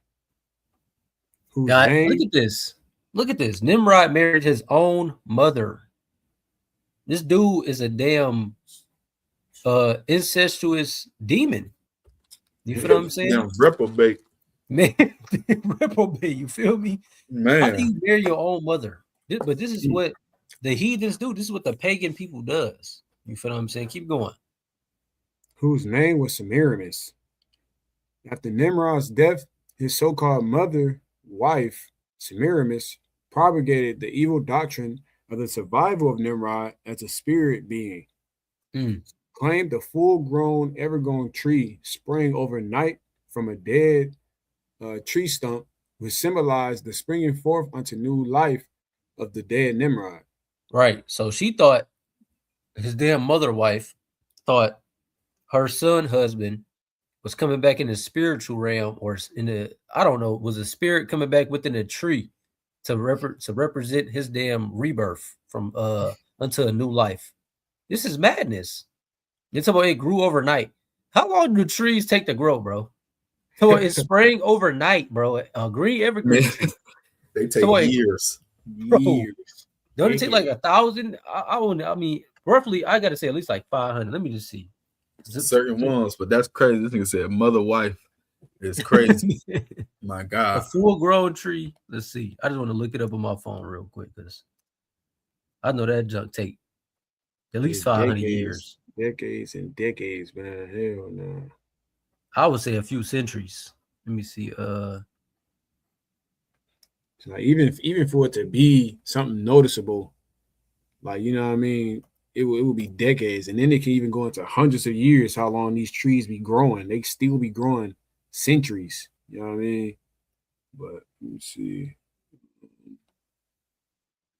God, look at this. Look at this. Nimrod married his own mother. This dude is a damn incestuous demon. You feel what I'm saying? Damn reprobate. Man, reprobate. You feel me? Man. How do you marry your own mother? But this is what the heathens do. This is what the pagan people does. You feel what I'm saying? Keep going. Whose name was Semiramis. After Nimrod's death, his so-called wife, Semiramis, propagated the evil doctrine of the survival of Nimrod as a spirit being. Claimed a full-grown, ever-growing tree sprang overnight from a dead tree stump, which symbolized the springing forth unto new life of the dead Nimrod. Right. So she thought, his damn mother wife thought her son husband was coming back in the spiritual realm, or in the, I don't know, was a spirit coming back within a tree to represent his damn rebirth from unto a new life. This is madness. It's about it grew overnight. How long do trees take to grow, bro? So it sprang overnight, bro. Green evergreen. They take years. Bro, don't it take like 1,000? I mean, roughly, I gotta say at least like 500. Let me just see. Certain ones, but that's crazy. This nigga said mother wife is crazy. My God. A full-grown tree. Let's see. I just want to look it up on my phone real quick because I know that junk take at least 500 years. Decades and decades, man. Hell no. I would say a few centuries. Let me see. So like even for it to be something noticeable, like, you know what I mean, it would be decades, and then it can even go into hundreds of years. How long these trees be growing? They still be growing centuries. You know what I mean? But let me see.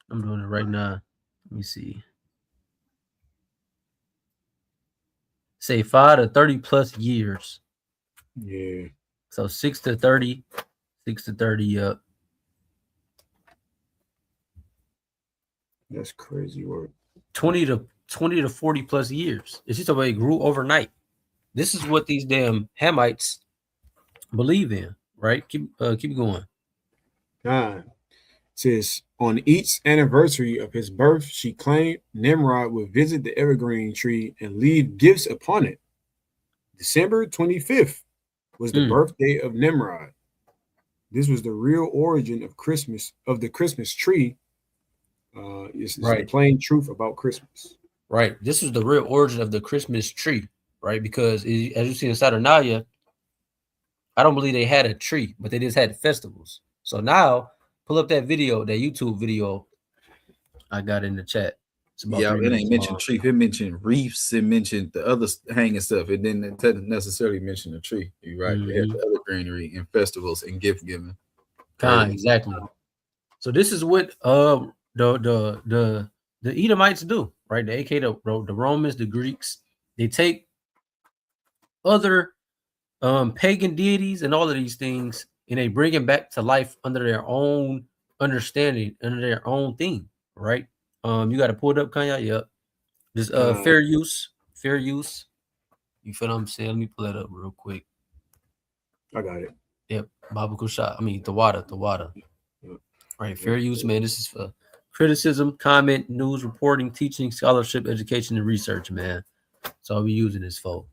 I'm doing it right now. Let me see. Say 5 to 30 plus years. Yeah. So 6 to 30. 6 to 30 up. That's crazy work. 20 to 40 plus years. It's just the way it grew overnight. This is what these damn Hamites believe in, right? Keep going. God says on each anniversary of his birth, she claimed Nimrod would visit the evergreen tree and leave gifts upon it. December 25th was the birthday of Nimrod. This was the real origin of Christmas, of the Christmas tree. It's right. The plain truth about Christmas. Right. This was the real origin of the Christmas tree, right? Because as you see in Saturnalia, I don't believe they had a tree, but they just had festivals. So now, pull up that video, that YouTube video I got in the chat. Yeah, it ain't mentioned tree. It mentioned reefs. It mentioned the other hanging stuff. It didn't necessarily mention the tree. You're right. They had the other greenery and festivals and gift giving. Exactly. So this is what the Edomites do, right? The AK, the Romans, the Greeks, they take other pagan deities and all of these things, and they bring them back to life under their own understanding, under their own thing, right? You got to pull it up, Kanye. Yep. This fair use. You feel what I'm saying? Let me pull that up real quick. I got it. Yep. Babu Kushah. I mean, the water. Yep. Right. Fair use, man. This is for criticism, comment, news, reporting, teaching, scholarship, education, and research, man. That's all we using this for.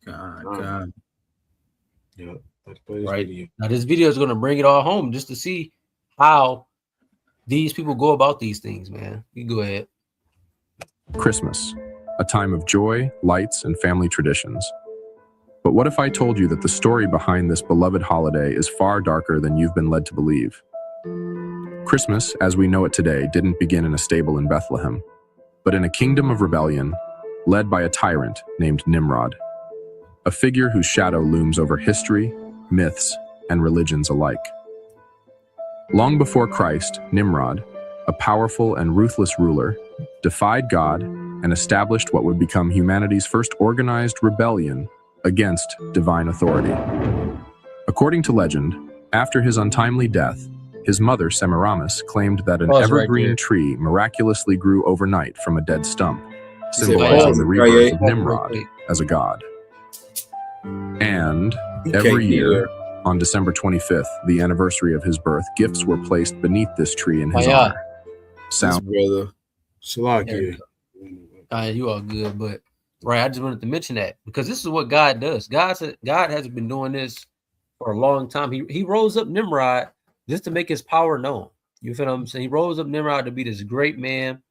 God. Yeah. Let's play this Right. video. Now, this video is going to bring it all home just to see how these people go about these things, man. You go ahead. Christmas, a time of joy, lights, and family traditions. But what if I told you that the story behind this beloved holiday is far darker than you've been led to believe? Christmas, as we know it today, didn't begin in a stable in Bethlehem, but in a kingdom of rebellion led by a tyrant named Nimrod, a figure whose shadow looms over history, myths, and religions alike. Long before Christ, Nimrod, a powerful and ruthless ruler, defied God and established what would become humanity's first organized rebellion against divine authority. According to legend, after his untimely death, his mother, Semiramis, claimed that an evergreen tree miraculously grew overnight from a dead stump, symbolizing the rebirth of Nimrod as a god. And every year, on December 25th, the anniversary of his birth, gifts were placed beneath this tree in his honor. Sound, brother. Salakia. You all good, but right, I just wanted to mention that because this is what God does. God has been doing this for a long time. He rose up Nimrod just to make his power known. You feel what I'm saying? He rose up Nimrod to be this great man,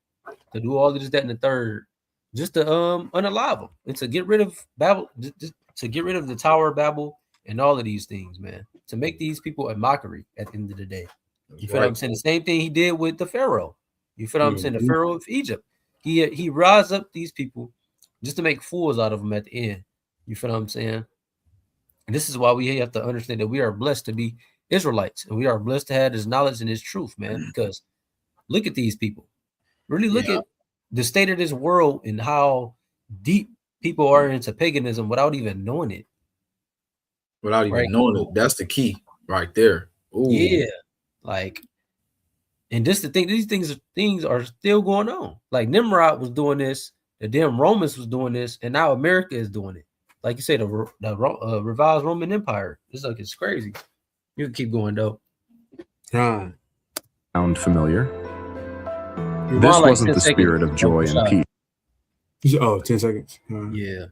to do all of this, that, and the third, just to unalive him and to get rid of Babel, to get rid of the Tower of Babel and all of these things, man, to make these people a mockery at the end of the day. You feel what I'm saying? The same thing he did with the Pharaoh. You feel what I'm saying? The Pharaoh of Egypt. He rise up these people just to make fools out of them at the end. You feel what I'm saying? And this is why we have to understand that we are blessed to be Israelites, and we are blessed to have this knowledge and this truth, man, because look at these people. Really look at the state of this world and how deep people are into paganism without even knowing it. Without even knowing it. That's the key right there. Ooh. Yeah. Like, and just the thing, these things are still going on. Like Nimrod was doing this, the damn Romans was doing this, and now America is doing it. Like you say, the revised Roman Empire. It's crazy. You can keep going though. Sound familiar? This wasn't the spirit of joy and peace. Oh, 10 seconds. Yeah.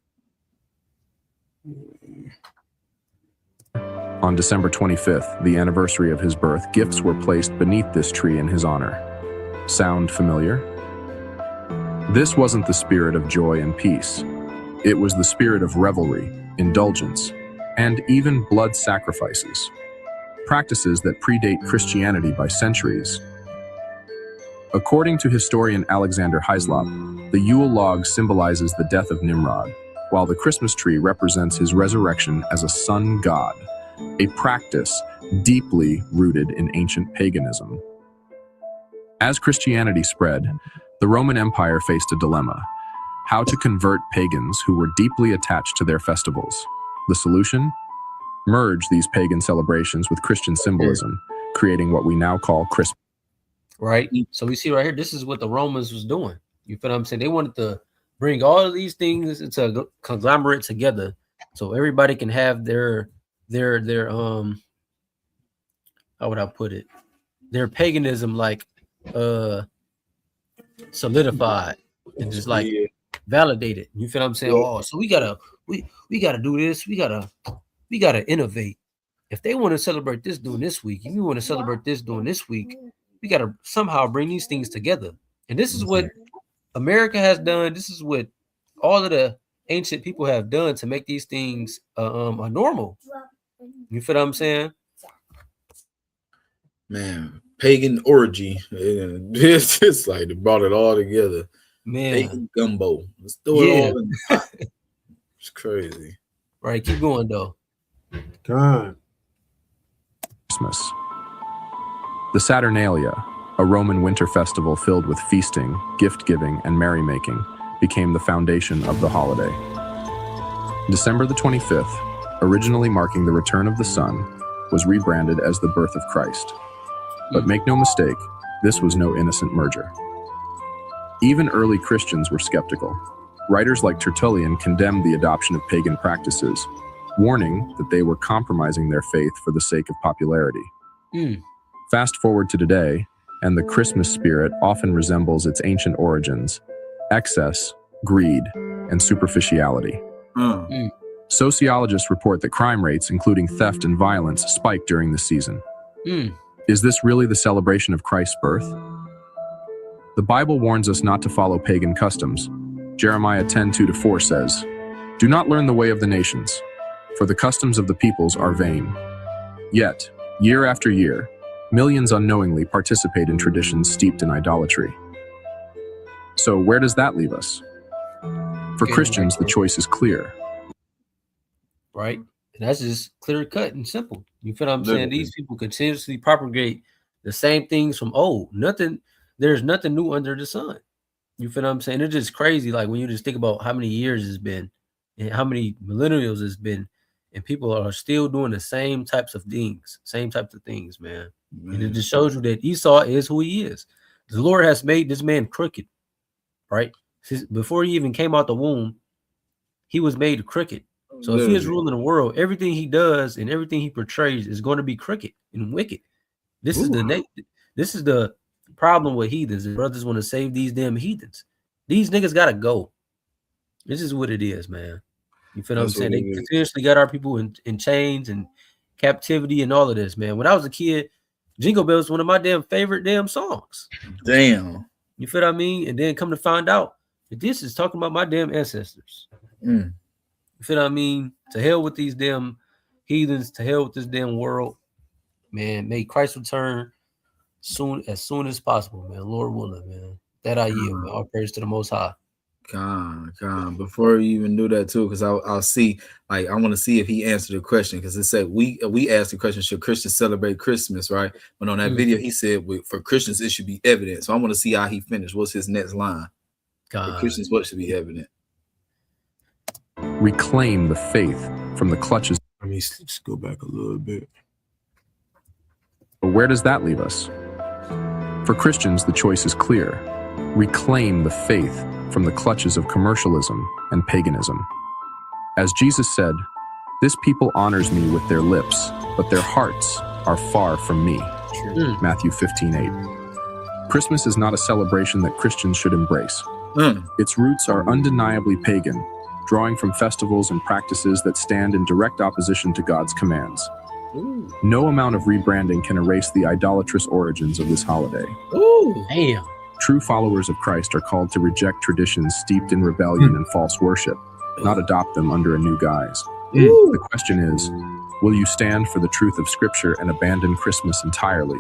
On December 25th, the anniversary of his birth, gifts were placed beneath this tree in his honor. Sound familiar? This wasn't the spirit of joy and peace. It was the spirit of revelry, indulgence, and even blood sacrifices, practices that predate Christianity by centuries. According to historian Alexander Hislop, the Yule log symbolizes the death of Nimrod, while the Christmas tree represents his resurrection as a sun god, a practice deeply rooted in ancient paganism. As Christianity spread, the Roman Empire faced a dilemma: how to convert pagans who were deeply attached to their festivals. The solution? Merge these pagan celebrations with Christian symbolism, creating what we now call Christmas. Right? So we see right here, this is what the Romans was doing. You feel what I'm saying? They wanted to bring all of these things into a conglomerate together so everybody can have their how would I put it? Their paganism like solidified and just like validated. You feel what I'm saying? Oh, so we gotta do this, we gotta innovate. If they want to celebrate this during this week, if you want to celebrate this during this week, we gotta somehow bring these things together. And this is what America has done. This is what all of the ancient people have done to make these things a normal. You feel what I'm saying? Man, pagan orgy. It's just like they brought it all together. Man, pagan gumbo. Let's throw it all in. It's crazy. Right, keep going though. God. Christmas. The Saturnalia, a Roman winter festival filled with feasting, gift-giving, and merrymaking, became the foundation of the holiday. December the 25th, originally marking the return of the sun, was rebranded as the birth of Christ. But make no mistake, this was no innocent merger. Even early Christians were skeptical. Writers like Tertullian condemned the adoption of pagan practices, warning that they were compromising their faith for the sake of popularity. Fast forward to today, and the Christmas spirit often resembles its ancient origins: excess, greed, and superficiality. Sociologists report that crime rates, including theft and violence, spike during the season. Is this really the celebration of Christ's birth? The Bible warns us not to follow pagan customs. Jeremiah 10:2-4 says, "Do not learn the way of the nations, for the customs of the peoples are vain." Yet, year after year, millions unknowingly participate in traditions steeped in idolatry. So where does that leave us? For Christians, the choice is clear. Right? And that's just clear cut and simple. You feel what I'm saying? These people continuously propagate the same things from old. There's nothing new under the sun. You feel what I'm saying? It's just crazy. Like when you just think about how many years it's been and how many millennials it's been, and people are still doing the same types of things, man. And it just shows you that Esau is who he is. The Lord has made this man crooked, right? Before he even came out the womb, he was made crooked. So if he is ruling the world, everything he does and everything he portrays is going to be crooked and wicked. This is the problem with heathens. The brothers want to save these damn heathens. These niggas gotta go. This is what it is, man. You feel what I'm saying? They continuously got our people in chains and captivity and all of this, man. When I was a kid, Jingle Bells was one of my damn favorite damn songs. Damn. You feel what I mean? And then come to find out that this is talking about my damn ancestors. You feel what I mean? To hell with these damn heathens, to hell with this damn world. Man, may Christ return as soon as possible, man. Lord willing, man. That I yield, man. All praise to the Most High. Before you even do that too, because I'll see, like, I want to see if he answered the question, because it said we asked the question, should Christians celebrate Christmas, right? But on that video, he said for Christians it should be evident. So I want to see how he finished. What's his next line? For Christians, what should be evident? Reclaim the faith from the clutches. Let me just go back a little bit. But where does that leave us? For Christians, the choice is clear. Reclaim the faith from the clutches of commercialism and paganism. As Jesus said, "This people honors me with their lips, but their hearts are far from me." Matthew 15:8. Christmas is not a celebration that Christians should embrace. Its roots are undeniably pagan, drawing from festivals and practices that stand in direct opposition to God's commands. No amount of rebranding can erase the idolatrous origins of this holiday. Damn. True followers of Christ are called to reject traditions steeped in rebellion and false worship, not adopt them under a new guise. The question is, will you stand for the truth of Scripture and abandon Christmas entirely,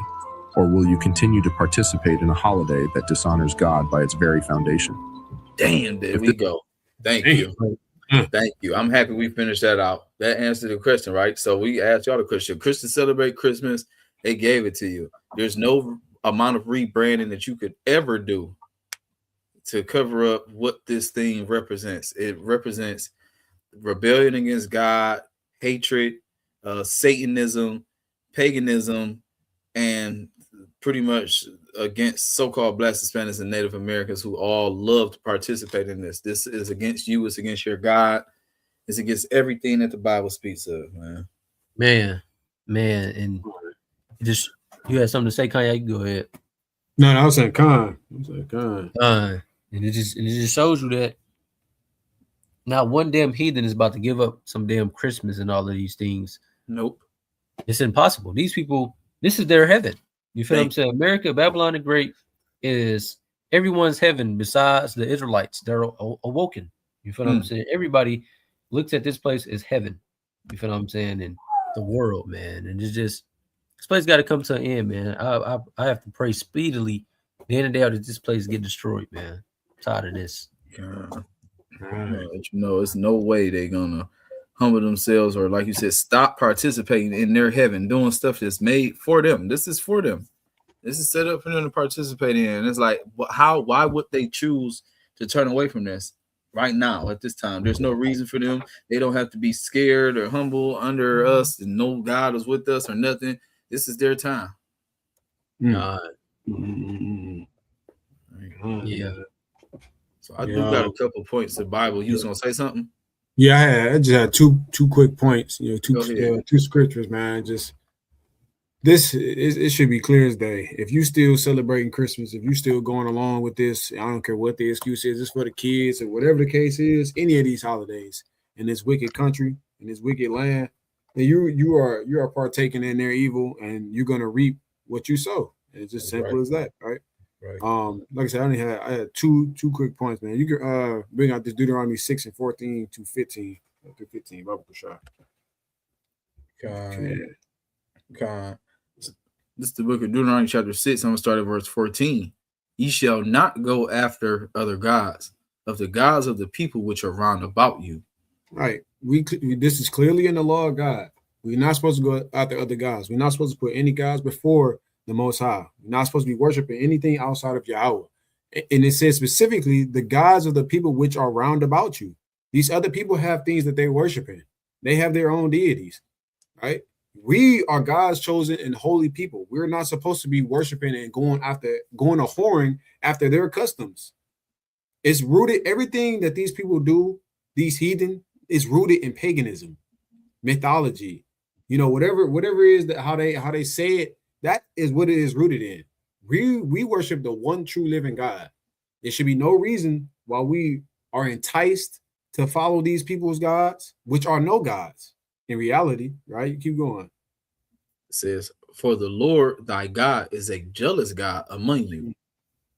or will you continue to participate in a holiday that dishonors God by its very foundation? Damn, there we go. Thank you. Thank you. I'm happy we finished that out. That answered the question, right? So we asked y'all the question. Christians celebrate Christmas. They gave it to you. There's no amount of rebranding that you could ever do to cover up what this thing represents. It represents rebellion against God, hatred, Satanism, paganism, and pretty much against so-called Black, Hispanics, and Native Americans who all love to participate in this. This is against you. It's against your God. It's against everything that the Bible speaks of, man. And you had something to say, Kanye? You go ahead. No, I was saying Khan. And it just shows you that not one damn heathen is about to give up some damn Christmas and all of these things. Nope. It's impossible. These people, this is their heaven. You feel what I'm saying? America, Babylon the Great is everyone's heaven besides the Israelites. They're awoken. You feel what I'm saying? Everybody looks at this place as heaven. You feel what I'm saying? And the world, man. And it's just, this place got to come to an end, man. I have to pray speedily the end of the day that this place get destroyed, man. I'm tired of this. It's no way they're gonna humble themselves, or like you said, stop participating in their heaven, doing stuff that's made for them. This is for them. This is set up for them to participate in. And it's like, why would they choose to turn away from this? right now at this time. There's no reason for them. They don't have to be scared or humble under us and no God is with us or nothing. This is their time. God. Yeah. So I do got a couple points of Bible. You was gonna say something? Yeah, I just had two quick points. Two scriptures, man. Just this, it should be clear as day. If you still celebrating Christmas, if you still going along with this, I don't care what the excuse is. It's for the kids or whatever the case is. Any of these holidays in this wicked country, in this wicked land, then you are partaking in their evil, and you're gonna reap what you sow. It's just simple as that, right? Right. Like I said, I had two quick points, man. You can bring out this Deuteronomy 6:14 to 15 through 15. Bible shot. God. This is the book of Deuteronomy chapter 6. I'm gonna start at verse 14. Ye shall not go after other gods, of the gods of the people which are round about you. Right. This is clearly in the law of God. We're not supposed to go after other gods. We're not supposed to put any gods before the Most High. We're not supposed to be worshiping anything outside of Yahawah. And it says specifically the gods of the people which are round about you. These other people have things that they're worshiping. They have their own deities, right? We are God's chosen and holy people. We're not supposed to be worshiping and going a whoring after their customs. It's rooted, everything that these people do, these heathen, is rooted in paganism, mythology, whatever it is that how they say it, that is what it is rooted in. We worship the one true living God. There should be no reason why we are enticed to follow these people's gods, which are no gods in reality, right? You keep going. It says, for the Lord thy God is a jealous God among you,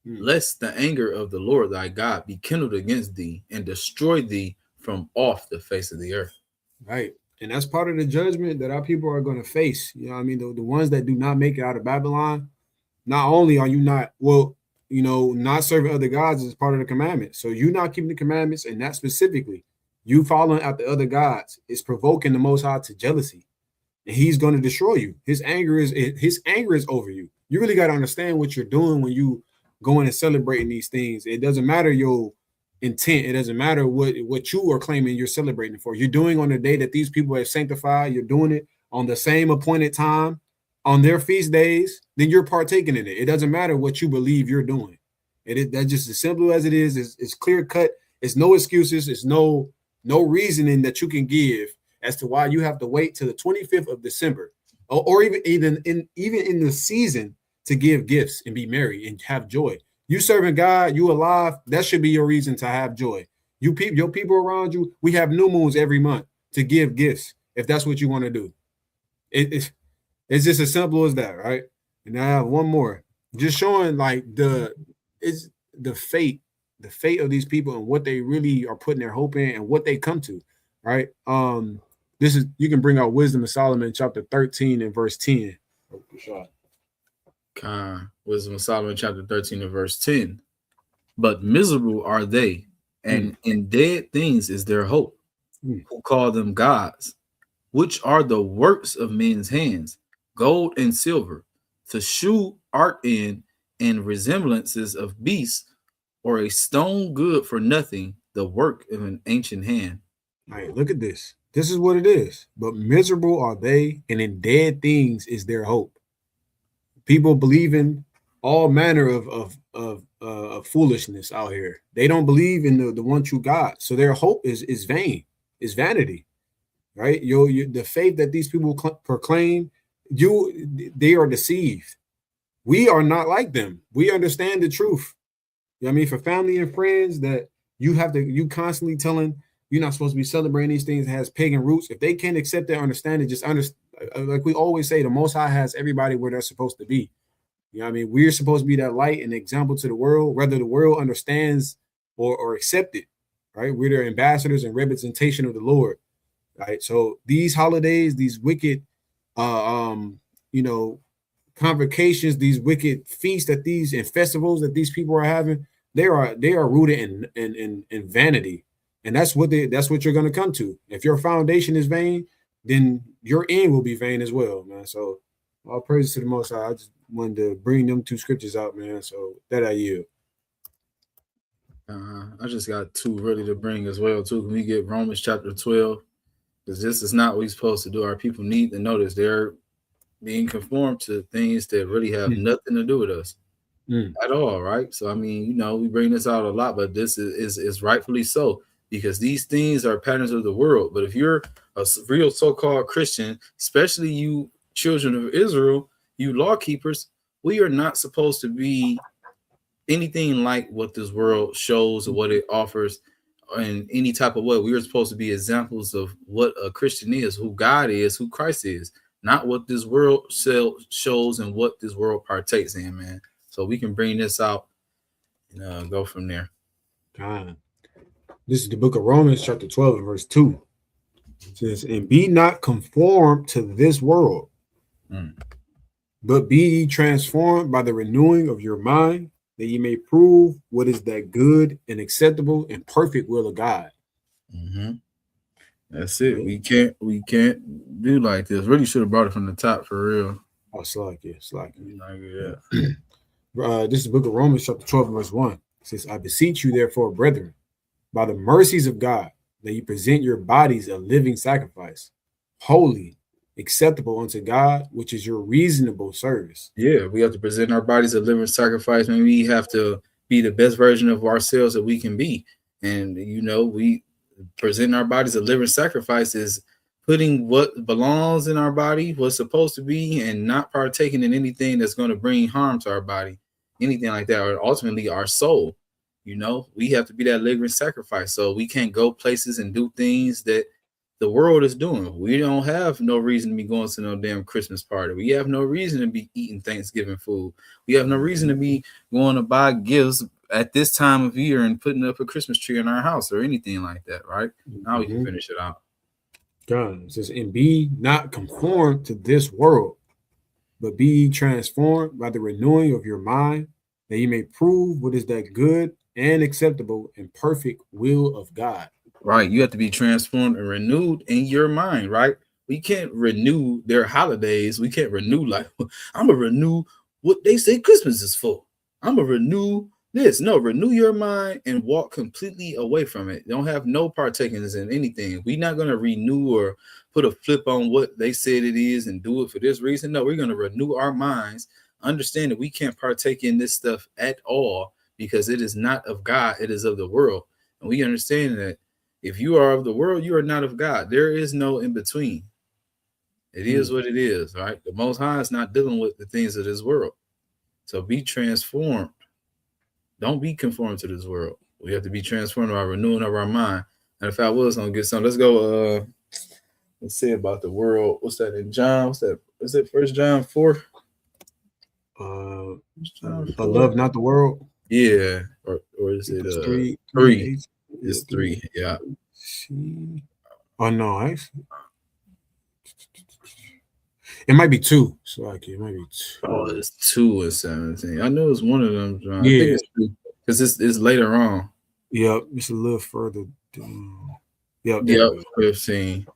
lest the anger of the Lord thy God be kindled against thee and destroy thee from off the face of the earth. Right. And that's part of the judgment that our people are going to face. You know what I mean? The ones that do not make it out of Babylon, not only are you not, not serving other gods is part of the commandment. So you not keeping the commandments, and that specifically, you following after other gods is provoking the Most High to jealousy. And he's going to destroy you. His anger is over you. You really got to understand what you're doing when you going and celebrating these things. It doesn't matter your intent. It doesn't matter what you are claiming you're celebrating for. You're doing on the day that these people have sanctified. You're doing it on the same appointed time on their feast days. Then you're partaking in it. It doesn't matter what you believe you're doing. That's just as simple as it is. It's clear cut. It's no excuses. It's no reasoning that you can give as to why you have to wait till the 25th of December, or even in the season to give gifts and be merry and have joy. You serving God, you alive, that should be your reason to have joy. Your people around you, we have new moons every month to give gifts if that's what you want to do. It's just as simple as that, right? And I have one more, just showing like the fate of these people and what they really are putting their hope in and what they come to, right? You can bring out Wisdom of Solomon chapter 13 and verse 10. Wisdom of Solomon chapter 13 and verse 10. But miserable are they, and in dead things is their hope, who call them gods, which are the works of men's hands, gold and silver, to shew art in, and resemblances of beasts, or a stone good for nothing, the work of an ancient hand. All right, look at this. This is what it is. But miserable are they, and in dead things is their hope. People believe in all manner of foolishness out here. They don't believe in the one true God. So their hope is vain, is vanity, right? The faith that these people proclaim, they are deceived. We are not like them. We understand the truth. You know what I mean? For family and friends that you constantly telling you're not supposed to be celebrating these things that has pagan roots. If they can't accept that, understand it, just like we always say, the Most High has everybody where they're supposed to be. You know what I mean? We're supposed to be that light and example to the world, whether the world understands or accept it, right? We're their ambassadors and representation of the Lord, right? So these holidays, these wicked, convocations, these wicked feasts and festivals that these people are having, they are rooted in vanity. And that's what you're going to come to. If your foundation is vain, then your end will be vain as well, man. So all praise to the Most High. I just wanted to bring them two scriptures out, man. So that I yield. I just got two really to bring as well too. Can we get Romans chapter 12? Because this is not what we're supposed to do. Our people need to notice they're being conformed to things that really have nothing to do with us at all, right? So I mean, you know, we bring this out a lot, but this is rightfully so, because these things are patterns of the world. But if you're a real so-called Christian, especially you children of Israel, you law keepers, we are not supposed to be anything like what this world shows or what it offers in any type of way. We are supposed to be examples of what a Christian is, who God is, who Christ is, not what this world shows and what this world partakes in, man. So we can bring this out and go from there. This is the book of Romans, chapter 12, and verse 2. It says, and be not conformed to this world, but be ye transformed by the renewing of your mind, that ye may prove what is that good and acceptable and perfect will of God. That's it. We can't do like this. Really should have brought it from the top for real. Oh, slack. This This is the book of Romans, chapter 12, verse 1. It says, I beseech you, therefore, brethren, by the mercies of God, that you present your bodies a living sacrifice, holy, acceptable unto God, which is your reasonable service. Yeah, we have to present our bodies a living sacrifice, and we have to be the best version of ourselves that we can be. And, you know, we present our bodies a living sacrifice is putting what belongs in our body, what's supposed to be, and not partaking in anything that's going to bring harm to our body, anything like that, or ultimately our soul. You know, we have to be that living sacrifice. So we can't go places and do things that the world is doing. We don't have no reason to be going to no damn Christmas party. We have no reason to be eating Thanksgiving food. We have no reason to be going to buy gifts at this time of year and putting up a Christmas tree in our house or anything like that, right? Now we can finish it out. God, it says, and be not conformed to this world, but be ye transformed by the renewing of your mind, that ye may prove what is that good and acceptable and perfect will of God. Right. You have to be transformed and renewed in your mind, right? We can't renew their holidays. We can't renew like, I'm going to renew what they say Christmas is for. I'm going to renew this. No, renew your mind and walk completely away from it. Don't have no partakings in anything. We're not going to renew or put a flip on what they said it is and do it for this reason. No, we're going to renew our minds, understand that we can't partake in this stuff at all because it is not of God. It is of the world. And we understand that if you are of the world, you are not of God. There is no in between. It is what it is, right? The Most High is not dealing with the things of this world. So be transformed. Don't be conformed to this world. We have to be transformed by renewing of our mind. And if I was going to get some, let's go. Let's say about the world. What's that in John? What's that? Is it 1 John 4? I love not the world. Yeah. Or is it 3? 3. It's 3. Yeah. Oh no, actually. It might be 2. So like it might be 2. Oh, it's 2 and 17. I know it's one of them, John. Yeah. I think it's 2 because it's later on. Yep, it's a little further down. Yep, 15.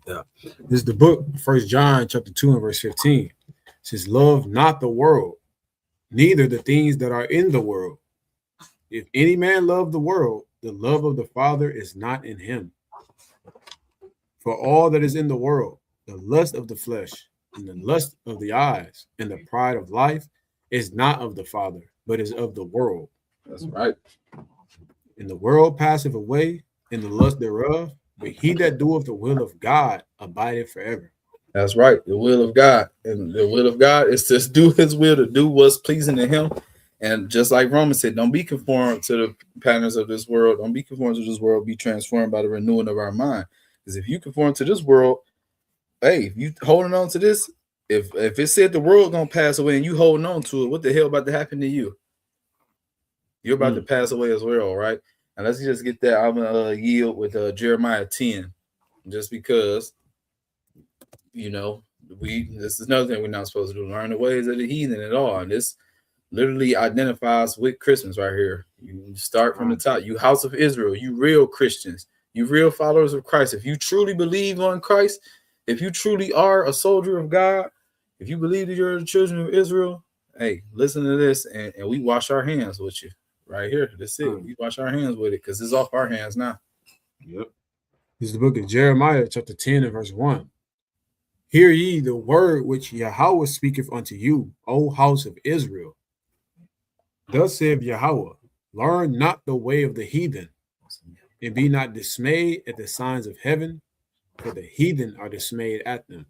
Yeah. This is the book, 1 John chapter 2 and verse 15. It says, love not the world, neither the things that are in the world. If any man love the world, the love of the Father is not in him. For all that is in the world, the lust of the flesh, and the lust of the eyes, and the pride of life is not of the Father, but is of the world. That's right. And the world passeth away, and the lust thereof, but he that doeth the will of God abideth forever. That's right. The will of God. And the will of God is to do his will, to do what's pleasing to him. And just like Romans said, don't be conformed to the patterns of this world. Don't be conformed to this world. Be transformed by the renewing of our mind. Because if you conform to this world, hey, if you holding on to this, if it said the world gonna pass away and you holding on to it, what the hell about to happen to you? You're about to pass away as well, right? And let's just get that. I'm gonna yield with Jeremiah 10, just because, you know, this is another thing we're not supposed to do. Learn the ways of the heathen at all. And this literally identifies with Christmas right here. You start from the top. You house of Israel, you real Christians, you real followers of Christ. If you truly believe on Christ, if you truly are a soldier of God, if you believe that you're the children of Israel, hey, listen to this, and we wash our hands with you. right here. That's it. We wash our hands with it because it's off our hands now. Yep. This is the book of Jeremiah, chapter 10 and verse 1. Hear ye the word which Yahawah speaketh unto you, O house of Israel. Thus saith Yahawah, learn not the way of the heathen, and be not dismayed at the signs of heaven, for the heathen are dismayed at them.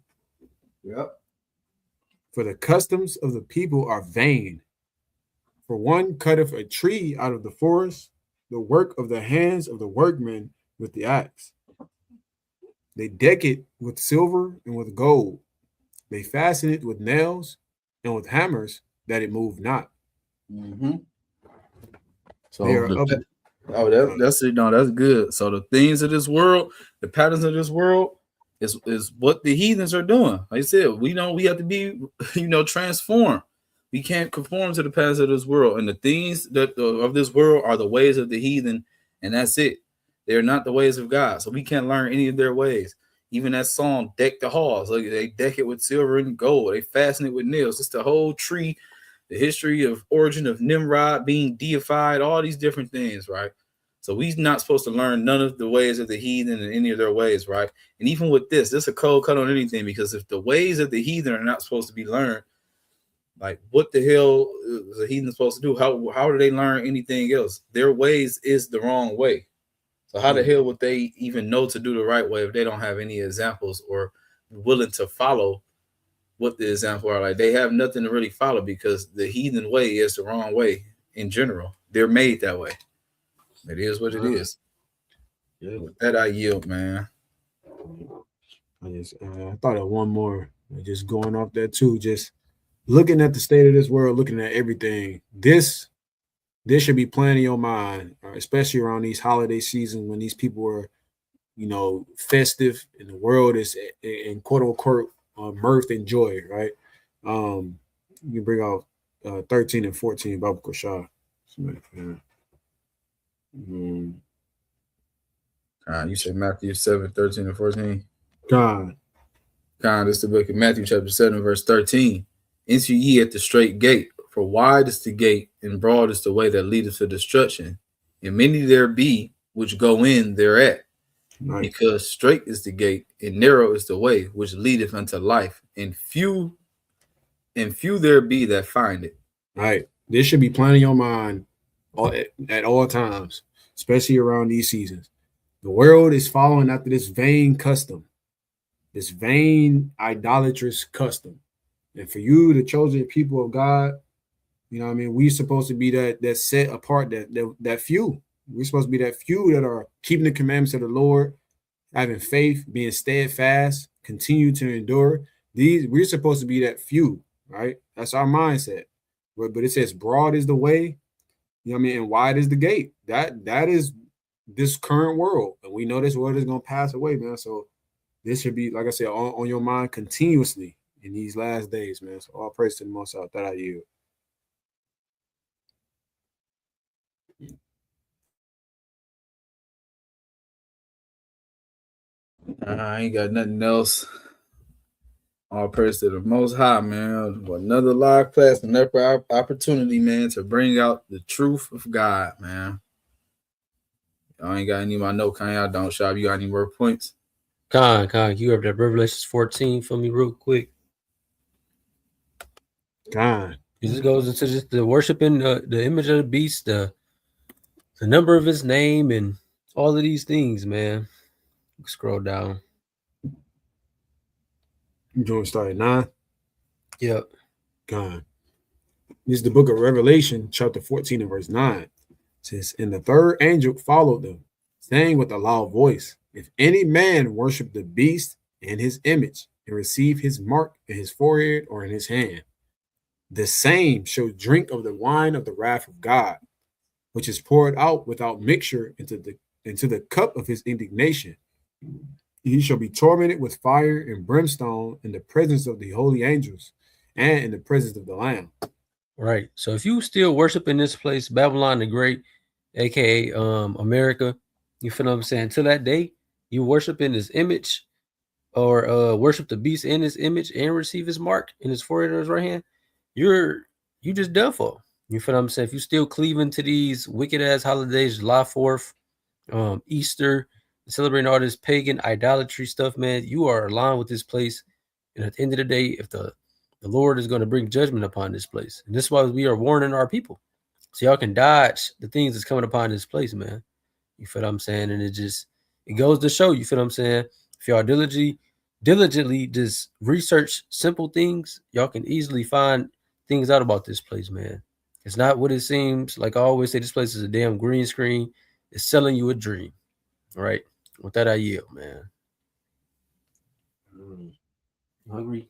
Yep. For the customs of the people are vain. For one cutteth a tree out of the forest, the work of the hands of the workmen with the axe. They deck it with silver and with gold. They fasten it with nails and with hammers, that it move not. Mm-hmm. So They are that's it. No, that's good. So the things of this world, the patterns of this world, is what the heathens are doing. Like I said, we have to be, transformed. We can't conform to the patterns of this world, and the things that of this world are the ways of the heathen, and that's it. They're not the ways of God, so we can't learn any of their ways. Even that song, "Deck the Halls," like they deck it with silver and gold. They fasten it with nails. It's the whole tree, the history of origin of Nimrod being deified, all these different things, right? So we're not supposed to learn none of the ways of the heathen and any of their ways, right? And even with this is a cold cut on anything, because if the ways of the heathen are not supposed to be learned, like what the hell is the heathen supposed to do? How do they learn anything else? Their ways is the wrong way. So how the hell would they even know to do the right way if they don't have any examples or willing to follow what the example are? Like, they have nothing to really follow, because the heathen way is the wrong way in general. They're made that way. It is what it is. Yeah. With that, I yield, man. I thought of one more, just going off that too, just looking at the state of this world, looking at everything. This should be playing in your mind, especially around these holiday seasons when these people are, festive and the world is in quote unquote mirth and joy, right? You can bring out 13 and 14 Bible Koshah. You said Matthew 7, 13 and 14. God, this is the book of Matthew, chapter 7, verse 13. Enter ye at the straight gate, for wide is the gate, and broad is the way that leadeth to destruction, and many there be which go in thereat. Nice. Because straight is the gate, and narrow is the way which leadeth unto life, and few there be that find it. Right. This should be playing in your mind at all times, especially around these seasons. The world is following after this vain custom, this vain idolatrous custom. And for you, the chosen people of God, we're supposed to be that set apart, that few. We're supposed to be that few that are keeping the commandments of the Lord, having faith, being steadfast, continue to endure. We're supposed to be that few, right? That's our mindset. But it says broad is the way, and wide is the gate. That is this current world. And we know this world is going to pass away, man. So this should be, like I said, on your mind continuously in these last days, man. So all praise to the Most High. That I yield. I ain't got nothing else. All praise to the Most High, man. Another live class, another opportunity, man, to bring out the truth of God, man. I ain't got any of my note. Y'all don't shop. You got any more points? Con, you have that Revelations 14 for me real quick. Con. This goes into just the worshiping the image of the beast, the number of his name, and all of these things, man. Scroll down. You doing start at 9? Yep. God. This is the book of Revelation, chapter 14 and verse 9. It says, and the third angel followed them, saying with a loud voice, if any man worship the beast and his image, and receive his mark in his forehead or in his hand, the same shall drink of the wine of the wrath of God, which is poured out without mixture into the cup of his indignation. He shall be tormented with fire and brimstone in the presence of the holy angels and in the presence of the Lamb. Right. So if you still worship in this place, Babylon the Great, aka America, you feel what I'm saying? Till that day, you worship in his image, or worship the beast in his image and receive his mark in his forehead or his right hand, you just done for. You feel what I'm saying? If you still cleaving to these wicked ass holidays, July 4th, Easter, celebrating all this pagan idolatry stuff, man, you are aligned with this place. And at the end of the day, if the Lord is going to bring judgment upon this place, and this is why we are warning our people, so y'all can dodge the things that's coming upon this place, man. You feel what I'm saying? And it goes to show, you feel what I'm saying? If y'all diligently just research simple things, y'all can easily find things out about this place, man. It's not what it seems. Like I always say, this place is a damn green screen. It's selling you a dream. All right. With that, I yield, man. Hungry?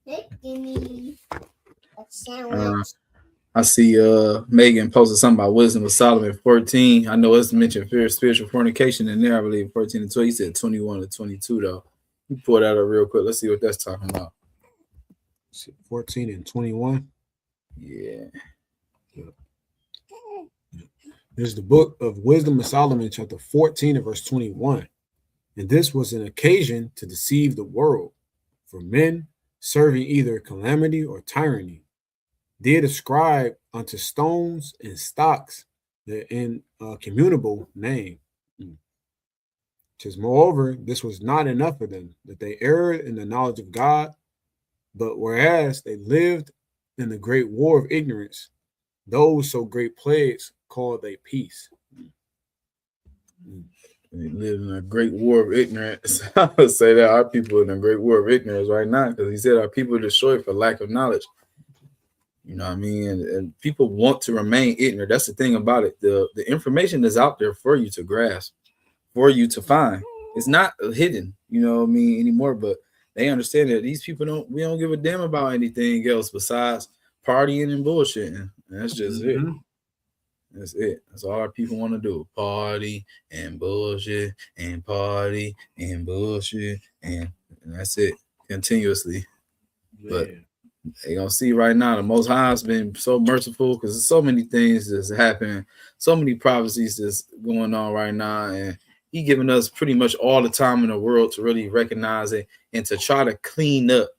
Give me a sandwich. I see Megan posted something about wisdom of Solomon 14. I know it's mentioned spiritual fornication in there, I believe 14 and 12. He said 21 to 22 though. You pull that up real quick. Let's see what that's talking about. 14 and 21. Yeah. There's the book of Wisdom of Solomon, chapter 14 and verse 21. And this was an occasion to deceive the world, for men serving either calamity or tyranny did ascribe unto stones and stocks the incommunicable name. Tis moreover, this was not enough for them, that they erred in the knowledge of God, but whereas they lived in the great war of ignorance, those so great plagues called they peace. They live in a great war of ignorance. I would say that our people are in a great war of ignorance right now, because he said our people are destroyed for lack of knowledge. You know what I mean? And people want to remain ignorant. That's the thing about it. The information is out there for you to grasp, for you to find. It's not hidden, you know what I mean, anymore. But they understand that these people we don't give a damn about anything else besides partying and bullshitting. And that's just it. That's it. That's all our people want to do. Party and bullshit and party and bullshit. And that's it continuously. Yeah. But they gonna see right now the Most High has been so merciful, because there's so many things that's happening, so many prophecies that's going on right now, and he giving us pretty much all the time in the world to really recognize it and to try to clean up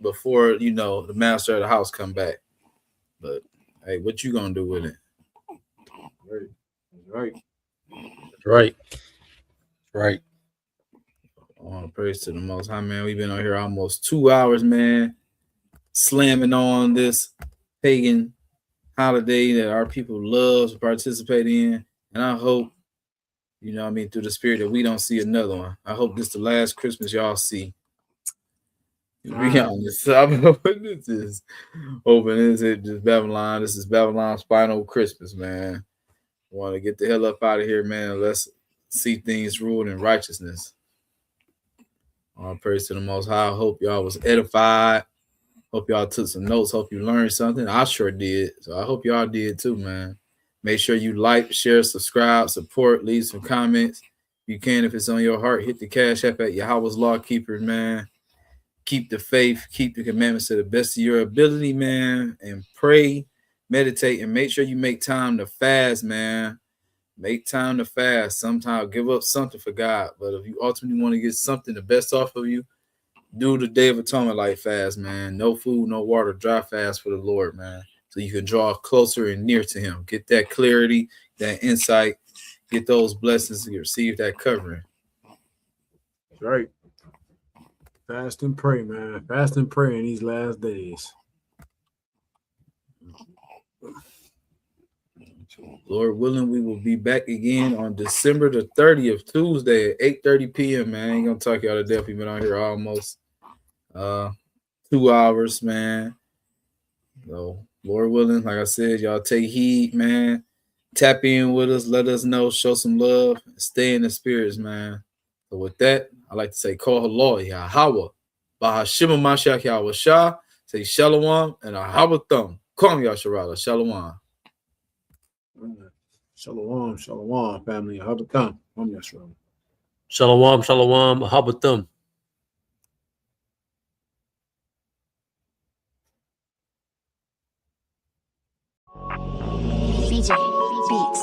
before, you know, the master of the house come back. But hey, what you gonna do with it? Right. All praise to the Most High, man. We've been on here almost 2 hours, man, slamming on this pagan holiday that our people love to participate in. And I hope, you know what I mean, through the spirit, that we don't see another one. I hope this is the last Christmas y'all see. To be honest, I'm hoping this is just Babylon. This is Babylon's final Christmas, man. Want to get the hell up out of here, man. Let's see things ruled in righteousness. All praise to the Most High. I hope y'all was edified. Hope y'all took some notes. Hope you learned something. I sure did. So I hope y'all did too, man. Make sure you like, share, subscribe, support, leave some comments. If you can, if it's on your heart, hit the cash app at Yahawah's Law Keepers, man. Keep the faith, keep the commandments to the best of your ability, man, and pray, meditate, and make sure you make time to fast, man. Make time to fast. Sometimes give up something for God. But if you ultimately want to get something the best off of you, do the Day of Atonement like fast, man. No food, no water, dry fast for the Lord, man. So you can draw closer and near to him. Get that clarity, that insight, get those blessings, and receive that covering. That's right. Fast and pray, man. Fast and pray in these last days. Lord willing, we will be back again on December the 30th, Tuesday at 8:30 p.m., man. I ain't gonna talk y'all to death. We've been on here almost 2 hours, man. So, Lord willing, like I said, y'all take heed, man. Tap in with us, let us know, show some love, stay in the spirits, man. So with that, I like to say, Call Halal, Yahawah, Bahashim HaMashaYACH Yahawah, say Shalom and Ahabathum. Call me Yasharala, Shalom. Shalom, shalom, family. Ahabathum. Shalom, shalom, Ahabathum. BJ Beats.